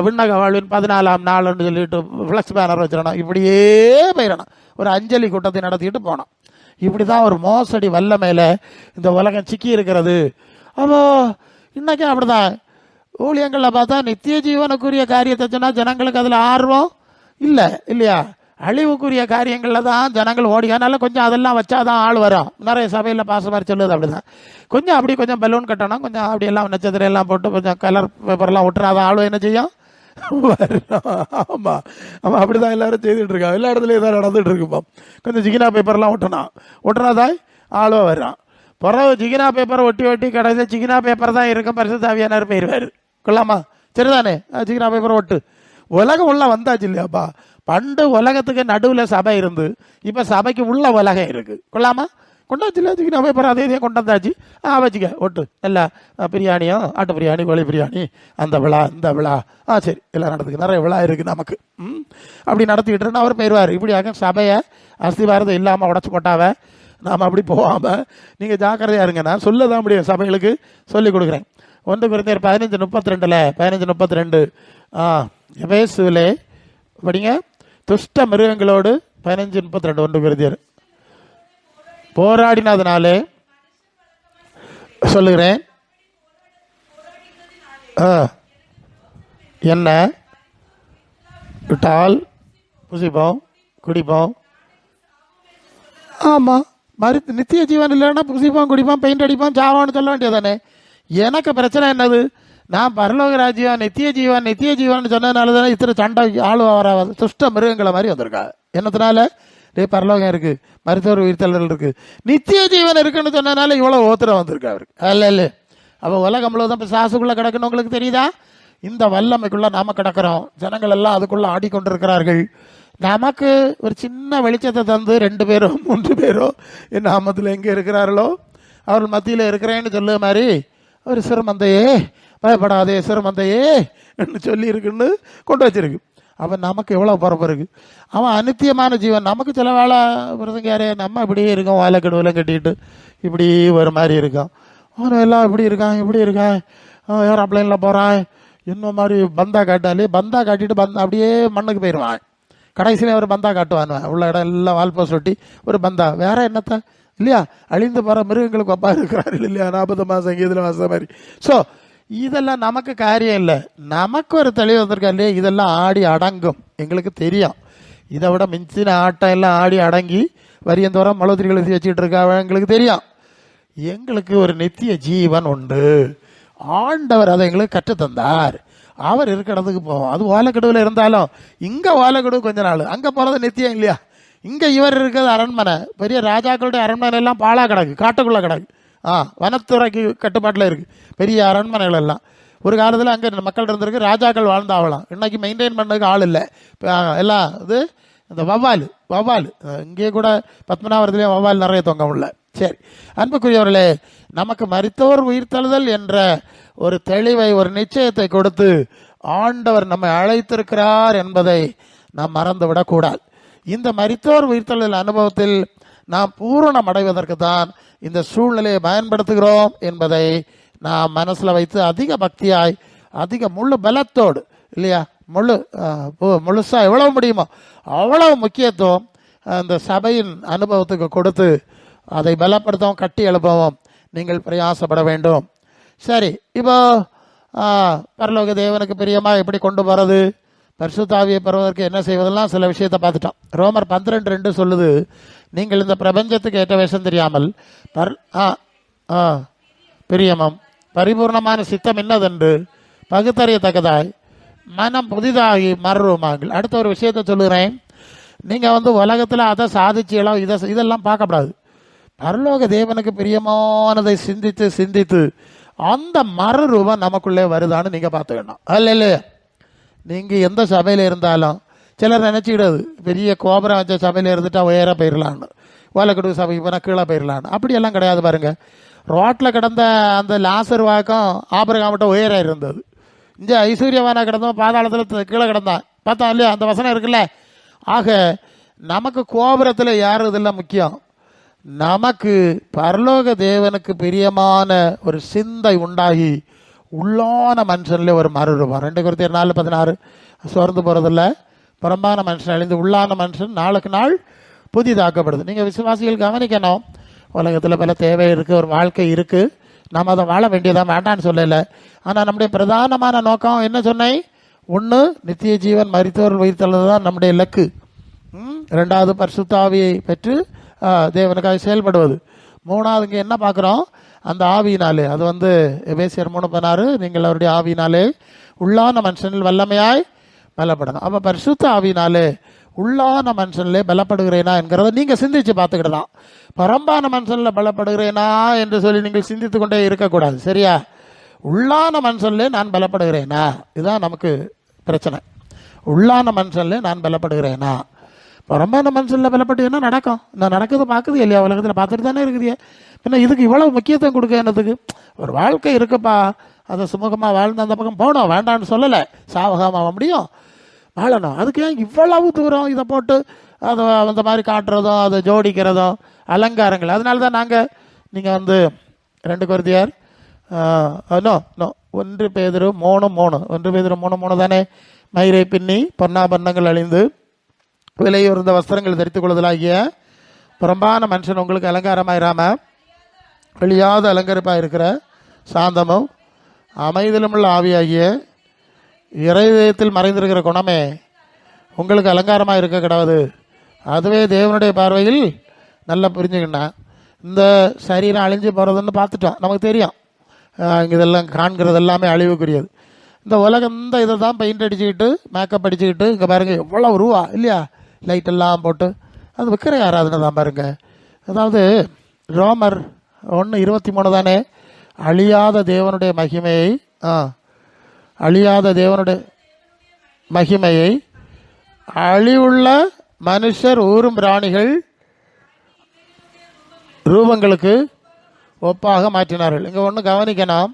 விண்ணக வாழ்வின் 14ஆம் நாள்னு சொல்லிட்டு ஃப்ளக்ஸ் பேனர் வச்சிடணும், இப்படியே போயிடணும், ஒரு அஞ்சலி கூட்டத்தை நடத்திக்கிட்டு போனோம். இப்படி தான் ஒரு மோசடி வல்ல மேலே இந்த உலகம் சிக்கி இருக்கிறது. அப்போ இன்னைக்கும் அப்படிதான் ஊழியங்களில் பார்த்தா நித்திய ஜீவனுக்குரிய காரியத்தை சொன்னால் ஜனங்களுக்கு அதில் ஆர்வம் இல்லை, இல்லையா? அழிவுக்குரிய காரியங்களில் தான் ஜனங்கள் ஓடி. அதனால கொஞ்சம் அதெல்லாம் வச்சா தான் ஆள் வரும். நிறைய சபையில் பாச மாதிரி சொல்லுது அப்படிதான். கொஞ்சம் அப்படி கொஞ்சம் பலூன் கட்டணும், கொஞ்சம் அப்படியெல்லாம் நட்சத்திரம் எல்லாம் போட்டு கொஞ்சம் கலர் பேப்பர்லாம் விட்டுறாதான் ஆளும் என்ன செய்யும் வரும். ஆமாம் ஆமாம், அப்படி தான் எல்லாரும் செய்துட்டு இருக்காங்க. எல்லா இடத்துலையும் தான் நடந்துட்டு இருக்குப்போம். கொஞ்சம் ஜிகினா பேப்பர்லாம் ஒட்டுனாதான் ஆளும் வரும். பிறகு ஜிகினா பேப்பரை ஒட்டி கடைசி ஜிகினா பேப்பர் தான் இருக்கும், பரிசுத்த ஆவியானவர் போயிடுவார். கொள்ளாமா? சரிதானே? ஜிகினா பேப்பரை ஒட்டு. உலகம் உள்ள வந்தாச்சு இல்லையாப்பா? பண்டு உலகத்துக்கு நடுவில் சபை இருந்து இப்போ சபைக்கு உள்ள உலகம் இருக்கு. கொள்ளாமா? கொண்டாச்சு இல்லை ஜிகினா பேப்பர் அதே இதே கொண்டு வந்தாச்சு. வச்சுக்க ஒட்டு. எல்லா பிரியாணியும், ஆட்டு பிரியாணி, கோழி பிரியாணி, அந்த விழா இந்த விழா, சரி எல்லாம் நடத்துக்கு நிறைய விழா இருக்குது நமக்கு. அப்படி நடத்திக்கிட்டு அவர் போயிடுவார். இப்படியாக சபையை அஸ்திவாரத்தை இல்லாமல் உடச்சி போட்டாவ நாம் அப்படி போகாமல் நீங்கள் ஜாக்கிரதையாக இருங்க. நான் சொல்ல தான் முடியும், சபைகளுக்கு சொல்லிக் கொடுக்குறேன். 1 கொரிந்தியர் 15:32 எபேசுவிலே படிங்க. துஷ்ட மிருகங்களோடு 15:32 1 கொரிந்தியர் போராடினதுனாலே சொல்லுகிறேன், என்ன விட்டால் புசிப்போம் குடிப்போம். ஆமாம், நித்திய ஜீவன் இல்லைன்னா புசிப்போம் குடிப்போம் பெயிண்ட் அடிப்போம் சாவான்னு சொல்ல வேண்டியதானே. எனக்கு பிரச்சனை என்னது? நான் பரலோக ராஜ்யம் நித்திய ஜீவன் சொன்னதுனால தானே இத்தனை சண்டை ஆளு வராது. துஷ்ட மிருகங்களை மாதிரி வந்திருக்கா. என்னத்தினால? பரலோகம் இருக்கு, மருத்துவர் உயிர்த்தல் இருக்கு, நித்திய ஜீவன் இருக்குன்னு சொன்னதுனால இவ்வளோ ஓத்திரம் வந்திருக்கு அவருக்கு. அல்ல அப்போ உலகம் முழுவதும் இப்போ சாசுக்குள்ளே கிடக்குன்னு உங்களுக்கு தெரியுதா? இந்த வல்லமைக்குள்ளே நாம கிடக்கிறோம். ஜனங்கள் எல்லாம் அதுக்குள்ளே ஆடிக்கொண்டிருக்கிறார்கள். நமக்கு ஒரு சின்ன வெளிச்சத்தை தந்து 2 பேரோ 3 பேரோ என் நாமத்தில் எங்கே இருக்கிறார்களோ அவர்கள் மத்தியில் இருக்கிறேன்னு சொல்லுற மாதிரி ஒரு சிறுமந்தையே பயப்படாதே சிறுமந்தையே என்று சொல்லி இருக்குன்னு கொண்டு வச்சிருக்கு. அவன் நமக்கு எவ்வளோ பரப்பு இருக்குது. அவன் அநித்தியமான ஜீவன். நமக்கு சில வேலை பிரசங்காரே நம்ம இப்படியே இருக்கோம், வாழை கடுவெல்லாம் கட்டிட்டு இப்படி ஒரு மாதிரி இருக்கான். அவன் எல்லாம் இப்படி இருக்கான் ஏரோப்ளைனில் போகிறான், இன்னும் மாதிரி பந்தா காட்டிட்டு அப்படியே மண்ணுக்கு போயிடுவான். கடைசியில் ஒரு பந்தா காட்டுவான். உள்ள இடம் எல்லாம் வால்போஸ் ஒட்டி ஒரு பந்தா, வேற என்னத்தை இல்லையா? அழிந்து போகிற மிருகங்களுக்கு அப்பா இருக்கிறார்கள் இல்லையா? 40 மாதம் இதில் வாச மாதிரி. ஸோ இதெல்லாம் நமக்கு காரியம் இல்லை. நமக்கு ஒரு தெளிவு வந்திருக்கா இல்லையா, இதெல்லாம் ஆடி அடங்கும், எங்களுக்கு தெரியும். இதை விட மிஞ்சின ஆட்டம் எல்லாம் ஆடி அடங்கி வரியந்தோறும் மலோத்திரி எழுதி வச்சுக்கிட்டு இருக்கா, எங்களுக்கு தெரியும். எங்களுக்கு ஒரு நித்திய ஜீவன் உண்டு, ஆண்டவர் அதை எங்களுக்கு கற்றுத்தந்தார். அவர் இருக்கிற இடத்துக்கு போவோம். அது ஓலைக்கடுவில் இருந்தாலும் இங்கே ஓலைக்கடுவு கொஞ்ச நாள், அங்கே போகிறது நித்தியம் இல்லையா. இங்கே இவர் இருக்கிறது அரண்மனை, பெரிய ராஜாக்களுடைய அரண்மனை எல்லாம் பாழா கிடக்கு, காட்டுக்குள்ளே கிடக்கு. வனத்துறைக்கு கட்டுப்பாட்டில் இருக்குது பெரிய அரண்மனைகள் எல்லாம். ஒரு காலத்தில் அங்கே மக்கள் இருந்திருக்கு, ராஜாக்கள் வாழ்ந்தாகலாம். இன்னைக்கு மெயின்டைன் பண்ணதுக்கு ஆள் இல்லை. எல்லாம் இது இந்த வவ்வால் இங்கே கூட பத்மநாபரத்துலேயும் வவ்வால் நிறைய தொங்க முடியல. சரி அன்புக்குரியவர்களே, நமக்கு மரித்தோர் உயிர்த்தெழுதல் என்ற ஒரு தெளிவை, ஒரு நிச்சயத்தை கொடுத்து ஆண்டவர் நம்மை அழைத்திருக்கிறார் என்பதை நாம் மறந்துவிடக்கூடாது. இந்த மரித்தோர் உயிர்த்தெழுதல் அனுபவத்தில் நாம் பூரணம் அடைவதற்கு தான் இந்த சூழ்நிலையை பயன்படுத்துகிறோம் என்பதை நாம் மனசில் வைத்து அதிக பக்தியாய், அதிக முழு பலத்தோடு இல்லையா, முழுசாக எவ்வளவு முடியுமோ அவ்வளவு முக்கியத்துவம் அந்த சபையின் அனுபவத்துக்கு கொடுத்து அதை பலப்படுத்தவும் கட்டி எழுப்பவும் நீங்கள் பிரயாசப்பட வேண்டும். சரி, இப்போ பரலோக தேவனுக்கு பிரியமாக எப்படி கொண்டு போகிறது, பரிசுத்த ஆவியை பெறுவதற்கு என்ன செய்வதெல்லாம் சில விஷயத்தை பார்த்துட்டோம். ரோமர் 12:2 சொல்லுது, நீங்கள் இந்த பிரபஞ்சத்துக்கு ஏற்ற வேஷம் தெரியாமல் பிரியமம் பரிபூர்ணமான சித்தம் என்னதென்று பகுத்தறியத்தக்கதாய் மனம் புதிதாகி மறுரூமாங்கள். அடுத்த ஒரு விஷயத்தை சொல்லுகிறேன். நீங்கள் உலகத்தில் அதை சாதிச்சீங்களோ இதெல்லாம் பார்க்கப்படாது. பரலோக தேவனுக்கு பிரியமானதை சிந்தித்து சிந்தித்து அந்த மறுரூபம் நமக்குள்ளே வருதான்னு நீங்கள் பார்த்துக்கணும். அல்ல இல்லையா, நீங்கள் எந்த சபையில் இருந்தாலும் சிலர் நினச்சிக்கிடாது பெரிய கோபுரம் வச்ச சபையில் இருந்துட்டா உயர போயிடலான்னு, ஓலைக்கடு சபைக்கு போனால் கீழே போயிடலான்னு. அப்படியெல்லாம் கிடையாது. பாருங்கள், ரோட்டில் கிடந்த அந்த லாசர் வாக்கம் ஆபிரகாமிட்ட உயர இருந்தது. இங்கே ஐஸ்வர்யவானா கிடந்தவன் பாதாளத்தில் கீழே கிடந்தான், பார்த்தா இல்லையா, அந்த வசனம் இருக்குல்ல. ஆக நமக்கு கோபுரத்தில் யார் இதெல்லாம் முக்கியம், நமக்கு பரலோக தேவனுக்கு பிரியமான ஒரு சிந்தை உண்டாகி உள்ளான மனுஷன்ல ஒரு மறுரூபம். 2 Corinthians 4:16 சோர்ந்து போகிறதில்ல, புறம்பான மனுஷன் அழிந்து உள்ளான மனுஷன் நாளுக்கு நாள் புதிதாக்கப்படுது. நீங்கள் விசுவாசிகள் கவனிக்கணும், உலகத்தில் பல தேவை இருக்குது, ஒரு வாழ்க்கை இருக்குது, நம்ம அதை வாழ வேண்டியதான், வேண்டான்னு சொல்லலை. ஆனால் நம்முடைய பிரதானமான நோக்கம் என்ன சொன்னேன், ஒன்று நித்திய ஜீவன், மரித்தோர் உயிர்த்தெழுதல் தான் நம்முடைய இலக்கு. 2வது பரிசுத்த ஆவியை பெற்று தேவனுக்காக செயல்படுவது. 3வது இங்கே என்ன பார்க்குறோம், அந்த ஆவியினாலே, அது எபேசியர் 3:16 நீங்கள் அவருடைய ஆவியினாலே உள்ளான மனுஷனில் வல்லமையாய் பலப்படணும். அப்போ பரிசுத்த ஆவியினாலே உள்ளான மனுஷனிலே பலப்படுகிறேனா என்கிறத நீங்கள் சிந்திச்சு பார்த்துக்கிடலாம். பரம்பான மனுஷனில் பலப்படுகிறேனா என்று சொல்லி நீங்கள் சிந்தித்து கொண்டே இருக்கக்கூடாது. சரியா, உள்ளான மனுஷன்லே நான் பலப்படுகிறேனா, இதுதான் நமக்கு பிரச்சனை. உள்ளான மனுஷன்லே நான் பலப்படுகிறேனா, புறம்பான மனுஷனில் பலப்பட்டு என்ன நடக்கும், நான் நடக்குது பார்க்குது இல்லையா, உலகத்தில் பார்த்துட்டு தானே இருக்குதியே. பின்ன இதுக்கு இவ்வளவு முக்கியத்துவம் கொடுக்க என்னதுக்கு, ஒரு வாழ்க்கை இருக்குப்பா, அதை சுமூகமாக வாழ்ந்து அந்த பக்கம் போகணும், வேண்டான்னு சொல்லலை, சாவகாமாக முடியும் வாழணும். அதுக்கு ஏன் இவ்வளவு தூரம் இதை போட்டு அதை அந்த மாதிரி காட்டுறதும் அதை ஜோடிக்கிறதும் அலங்காரங்கள். அதனால தான் நாங்கள் நீங்கள் 2 Corinthians 1 Peter 3:3 தானே, மயிரை பின்னி பொன்னாபரணங்கள் அழிந்து விலையுறந்த வஸ்திரங்கள் தரித்துக் கொள்வதாகிய புறம்பான மனுஷன் உங்களுக்கு அலங்காரமாயிராம வெளியாத அலங்கரிப்பாக இருக்கிற சாந்தமும் அமைதியிலும் உள்ள ஆவியாகிய இறைதயத்தில் மறைந்திருக்கிற குணமே உங்களுக்கு அலங்காரமாக இருக்க கிடவுது. அதுவே தேவனுடைய பார்வையில் நல்லா புரிஞ்சுக்கிட்டேன். இந்த சரீரம் அழிஞ்சு போகிறதுன்னு பார்த்துட்டோம், நமக்கு தெரியும். இதெல்லாம் காண்கிறது எல்லாமே அழிவுக்குரியது. இந்த உலகம் இந்த இதை தான் பெயிண்ட் அடிச்சுக்கிட்டு மேக்கப் அடிச்சுக்கிட்டு இங்கே பாருங்கள் எவ்வளோ ரூபா இல்லையா, லைட்டெல்லாம் போட்டு அது விற்கிற ஆராதனை தான் பாருங்கள். அதாவது ரோமர் 1:23 தானே, அழியாத தேவனுடைய மகிமையை அழியாத தேவனுடைய மகிமையை அழிவுள்ள மனுஷர் ஊரும் பிராணிகள் ரூபங்களுக்கு ஒப்பாக மாற்றினார்கள். இங்கே ஒன்று கவனிக்கணும்,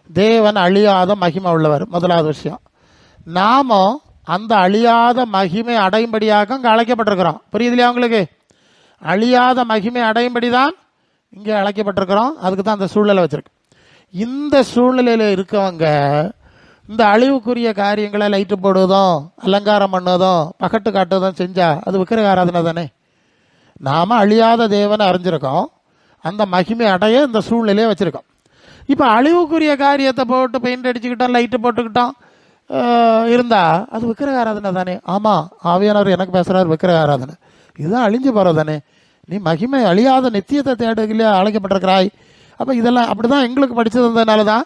தேவன் அழியாத மகிமை உள்ளவர். முதலாவது விஷயம், நாமும் அந்த அழியாத மகிமை அடையும்படியாக இங்கே அழைக்கப்பட்டிருக்கிறோம். புரியுது இல்லையா உங்களுக்கு, அழியாத மகிமை அடையும்படி தான் இங்கே அழைக்கப்பட்டிருக்கிறோம். அதுக்கு தான் அந்த சூழ்நிலை வச்சிருக்கு. இந்த சூழ்நிலையில் இருக்கவங்க இந்த அழிவுக்குரிய காரியங்களை லைட்டு போடுவதும் அலங்காரம் பண்ணுவதும் பகட்டு காட்டுவதும் செஞ்சால் அது விக்கிரக ஆராதனை தானே. நாம் அழியாத தேவனை அறிஞ்சிருக்கோம், அந்த மகிமை அடைய இந்த சூழ்நிலையை வச்சுருக்கோம். இப்போ அழிவுக்குரிய காரியத்தை போட்டு பெயிண்ட் அடிச்சுக்கிட்டோம், லைட்டு போட்டுக்கிட்டோம் இருந்தா அது விக்கிரக ஆராதனை தானே. ஆமாம், ஆவியானவர் எனக்கு பேசுகிறார், விக்கிரக ஆராதனை இதுதான் அழிஞ்சு போகிறது தானே. நீ மகிமை அழியாத நித்தியத்தை தேடுகளையே அழைக்கப்பட்டிருக்கிறாய். அப்போ இதெல்லாம் அப்படி தான் எங்களுக்கு படித்ததுனால தான்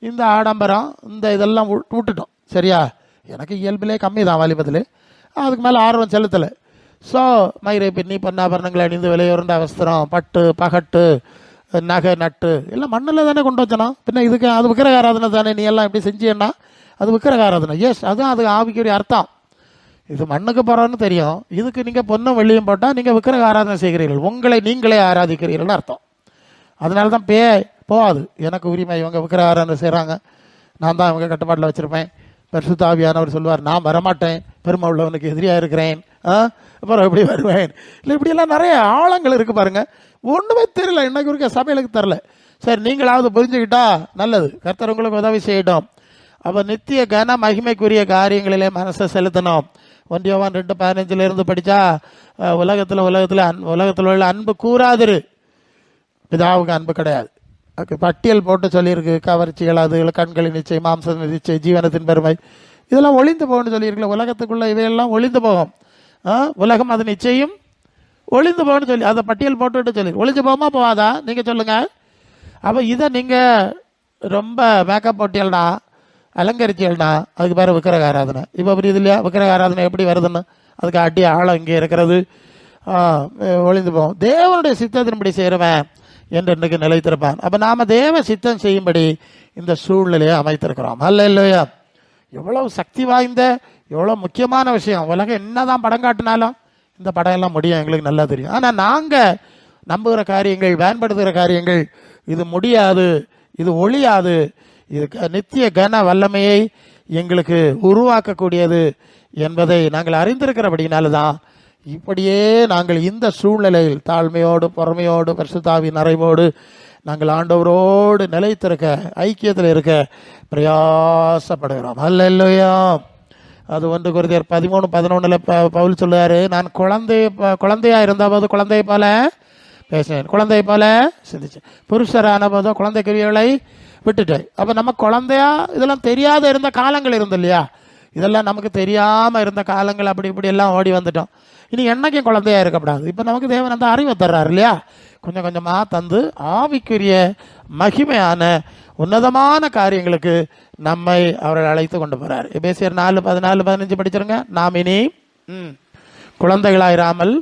இந்த ஆடம்பரம் இந்த இதெல்லாம் விட்டுட்டோம். சரியா, எனக்கு இயல்பிலே கம்மி தான் வாலிபத்தில், அதுக்கு மேலே ஆர்வம் செலுத்தலை. ஸோ மயிரை பின்னி பொன்னாபரணங்களை அணிந்து விலையுறந்த அவஸ்திரம், பட்டு பகட்டு நகை நட்டு எல்லாம் மண்ணில் தானே கொண்டு வச்சணும். பின்ன இதுக்கு அது விக்கிரக ஆராதனை தானே. நீ எல்லாம் எப்படி செஞ்சேன்னா அது விக்கிரக ஆராதனை. எஸ், அதுவும் அது ஆவிக்குரிய அர்த்தம். இது மண்ணுக்கு போகிறோன்னு தெரியும். இதுக்கு நீங்கள் பொண்ணும் வெள்ளியும் போட்டால் நீங்கள் விக்கிரக ஆராதனை செய்கிறீர்கள், உங்களை நீங்களே ஆராதிக்கிறீர்கள்னு அர்த்தம். அதனால தான் போகாது. எனக்கு உரிமை, இவங்க விக்கிரக ஆராதனை செய்கிறாங்க, நான் தான் இவங்க கட்டுப்பாட்டில் வச்சுருப்பேன். பரிசுத்த ஆவியானவர் சொல்லுவார், நான் வரமாட்டேன், பெருமை உள்ளவனுக்கு எதிரியாக இருக்கிறேன், அப்புறம் எப்படி வருவேன். இல்லை, இப்படியெல்லாம் நிறைய ஆழங்கள் இருக்குது பாருங்கள். ஒன்றுமே தெரியல, இன்னைக்கு இருக்க சபைகளுக்கு தரல. சரி, நீங்களாவது புரிஞ்சுக்கிட்டா நல்லது, கர்த்தர் உங்களுக்கு உதவி செய்யட்டும். அப்போ நித்திய கன மகிமைக்குரிய காரியங்களிலே மனசை செலுத்தணும். 1 யோவான் 2:15 படித்தா உலகத்தில் உள்ள அன்பு கூறாதிரு, பிதாவுக்கு அன்பு கிடையாது. பட்டியல் போட்டு சொல்லியிருக்கு. கவர்ச்சிகள், அது கண்களின் நிச்சயம், மாம்ச நிச்சயம், ஜீவனத்தின் பெருமை, இதெல்லாம் ஒளிந்து போகணும்னு சொல்லியிருக்கல. உலகத்துக்குள்ள இவையெல்லாம் ஒளிந்து போகும். உலகம் அது நிச்சயம் ஒளிந்து போகணும்னு சொல்லி அதை பட்டியல் போட்டுவிட்டு சொல்லி ஒளிஞ்சு போகுமா போகாதா நீங்கள் சொல்லுங்கள். அப்போ இதை நீங்கள் ரொம்ப மேக்கப் போட்டியல்னா, அலங்கரிச்சியல்னா அதுக்கு பேர் விக்கிரக ஆராதனை. இப்போ புரியுது இல்லையா? விக்கிரக ஆராதனை எப்படி வருதுன்னு. அதுக்கு அடி ஆழம் இங்கே இருக்கிறது. ஒளிந்து போகும். தேவனுடைய சித்தத்தின்படி செய்கிறவன் என்று இன்றைக்கு நிலைத்திருப்பான். அப்போ நாம் தேவ சித்தம் செய்யும்படி இந்த சூழ்நிலையை அமைத்திருக்கிறோம். அல்ல இல்லையா? எவ்வளவு சக்தி வாய்ந்த, எவ்வளோ முக்கியமான விஷயம். உலகம் என்னதான் படம் காட்டினாலும் இந்த படம் எல்லாம் முடியும், எங்களுக்கு நல்லா தெரியும். ஆனால் நாங்கள் நம்புகிற காரியங்கள், பயன்படுத்துகிற காரியங்கள், இது முடியாது, இது ஒழியாது, இது நித்திய கன வல்லமையை எங்களுக்கு உருவாக்கக்கூடியது என்பதை நாங்கள் அறிந்திருக்கிறபடினால்தான் இப்படியே நாங்கள் இந்த சூழ்நிலையில் தாழ்மையோடு, பொறுமையோடு, பரிசுத்தாவின் நிறைவோடு நாங்கள் ஆண்டவரோடு நிலைத்திருக்க, ஐக்கியத்தில் இருக்க பிரயாசப்படுகிறோம். அல்லேலூயா. அது 1 கொரிந்தியர் 13:11 பவுல் சொல்லுவார், நான் குழந்தையா இருந்தபோது குழந்தையை போல பேசினேன், குழந்தையை போல சிந்திச்சேன், புருஷரான போதும் குழந்தை கிரியைகளை விட்டுட்டேன். அப்போ நம்ம குழந்தையா இதெல்லாம் தெரியாத இருந்த காலங்கள் இருந்து இல்லையா? இதெல்லாம் நமக்கு தெரியாமல் இருந்த காலங்கள், அப்படி இப்படி எல்லாம் ஓடி வந்துட்டோம். இனி என்னைக்கும் குழந்தையா இருக்கக்கூடாது. இப்போ நமக்கு தேவன் அந்த அறிவை தர்றாரு இல்லையா? கொஞ்சம் கொஞ்சமாக தந்து ஆவிக்குரிய மகிமையான உன்னதமான காரியங்களுக்கு நம்மை அவர்கள் அழைத்து கொண்டு போகிறார். எபேசியர் 4:14-15 படிச்சிருங்க. நாம் இனி குழந்தைகளாயிராமல்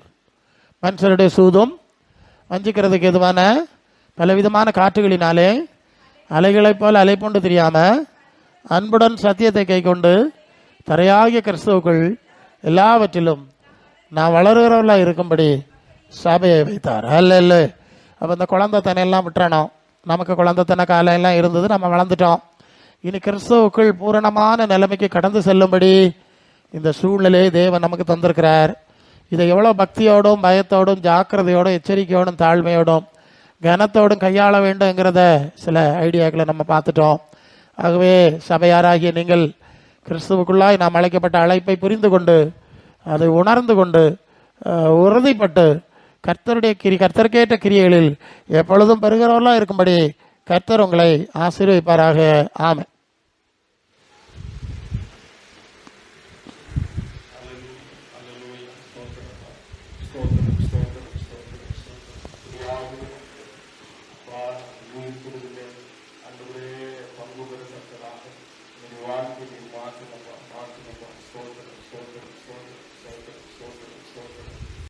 மனுஷருடைய சூதும் வஞ்சிக்கிறதுக்கு எதுவான பலவிதமான காற்றுகளினாலே அலைகளைப் போல அலைப்பொண்டு தெரியாமல் அன்புடன் சத்தியத்தை கை கொண்டு தரையாகிய கிறிஸ்துவுக்குள் எல்லாவற்றிலும் நான் வளருகிறவர்களாக இருக்கும்படி சபையை வைத்தார். அல்ல. அப்போ இந்த குழந்தைத்தனை எல்லாம் விட்டுறணும். நமக்கு குழந்தைத்தனை காலையெல்லாம் இருந்தது, நம்ம வளர்ந்துட்டோம். இனி கிறிஸ்துவுக்குள் பூரணமான நிலைமைக்கு கடந்து செல்லும்படி இந்த சூழ்நிலையை தேவன் நமக்கு தந்திருக்கிறார். இதை எவ்வளோ பக்தியோடும், பயத்தோடும், ஜாக்கிரதையோடும், எச்சரிக்கையோடும், தாழ்மையோடும், கனத்தோடும் கையாள வேண்டும்ங்கிறத சில ஐடியாக்களை நம்ம பார்த்துட்டோம். ஆகவே சபையாராகிய நீங்கள் கிறிஸ்துவுக்குள்ளாய் நாம் அழைக்கப்பட்ட அழைப்பை புரிந்து கொண்டு, அதை உணர்ந்து கொண்டு, உறுதிப்பட்டு கர்த்தருக்கேற்ற கிரியைகளில் எப்பொழுதும் பெறுகிறவர்களாக இருக்கும்படி கர்த்தர் உங்களை ஆசீர்வதிப்பாராக. ஆமென்.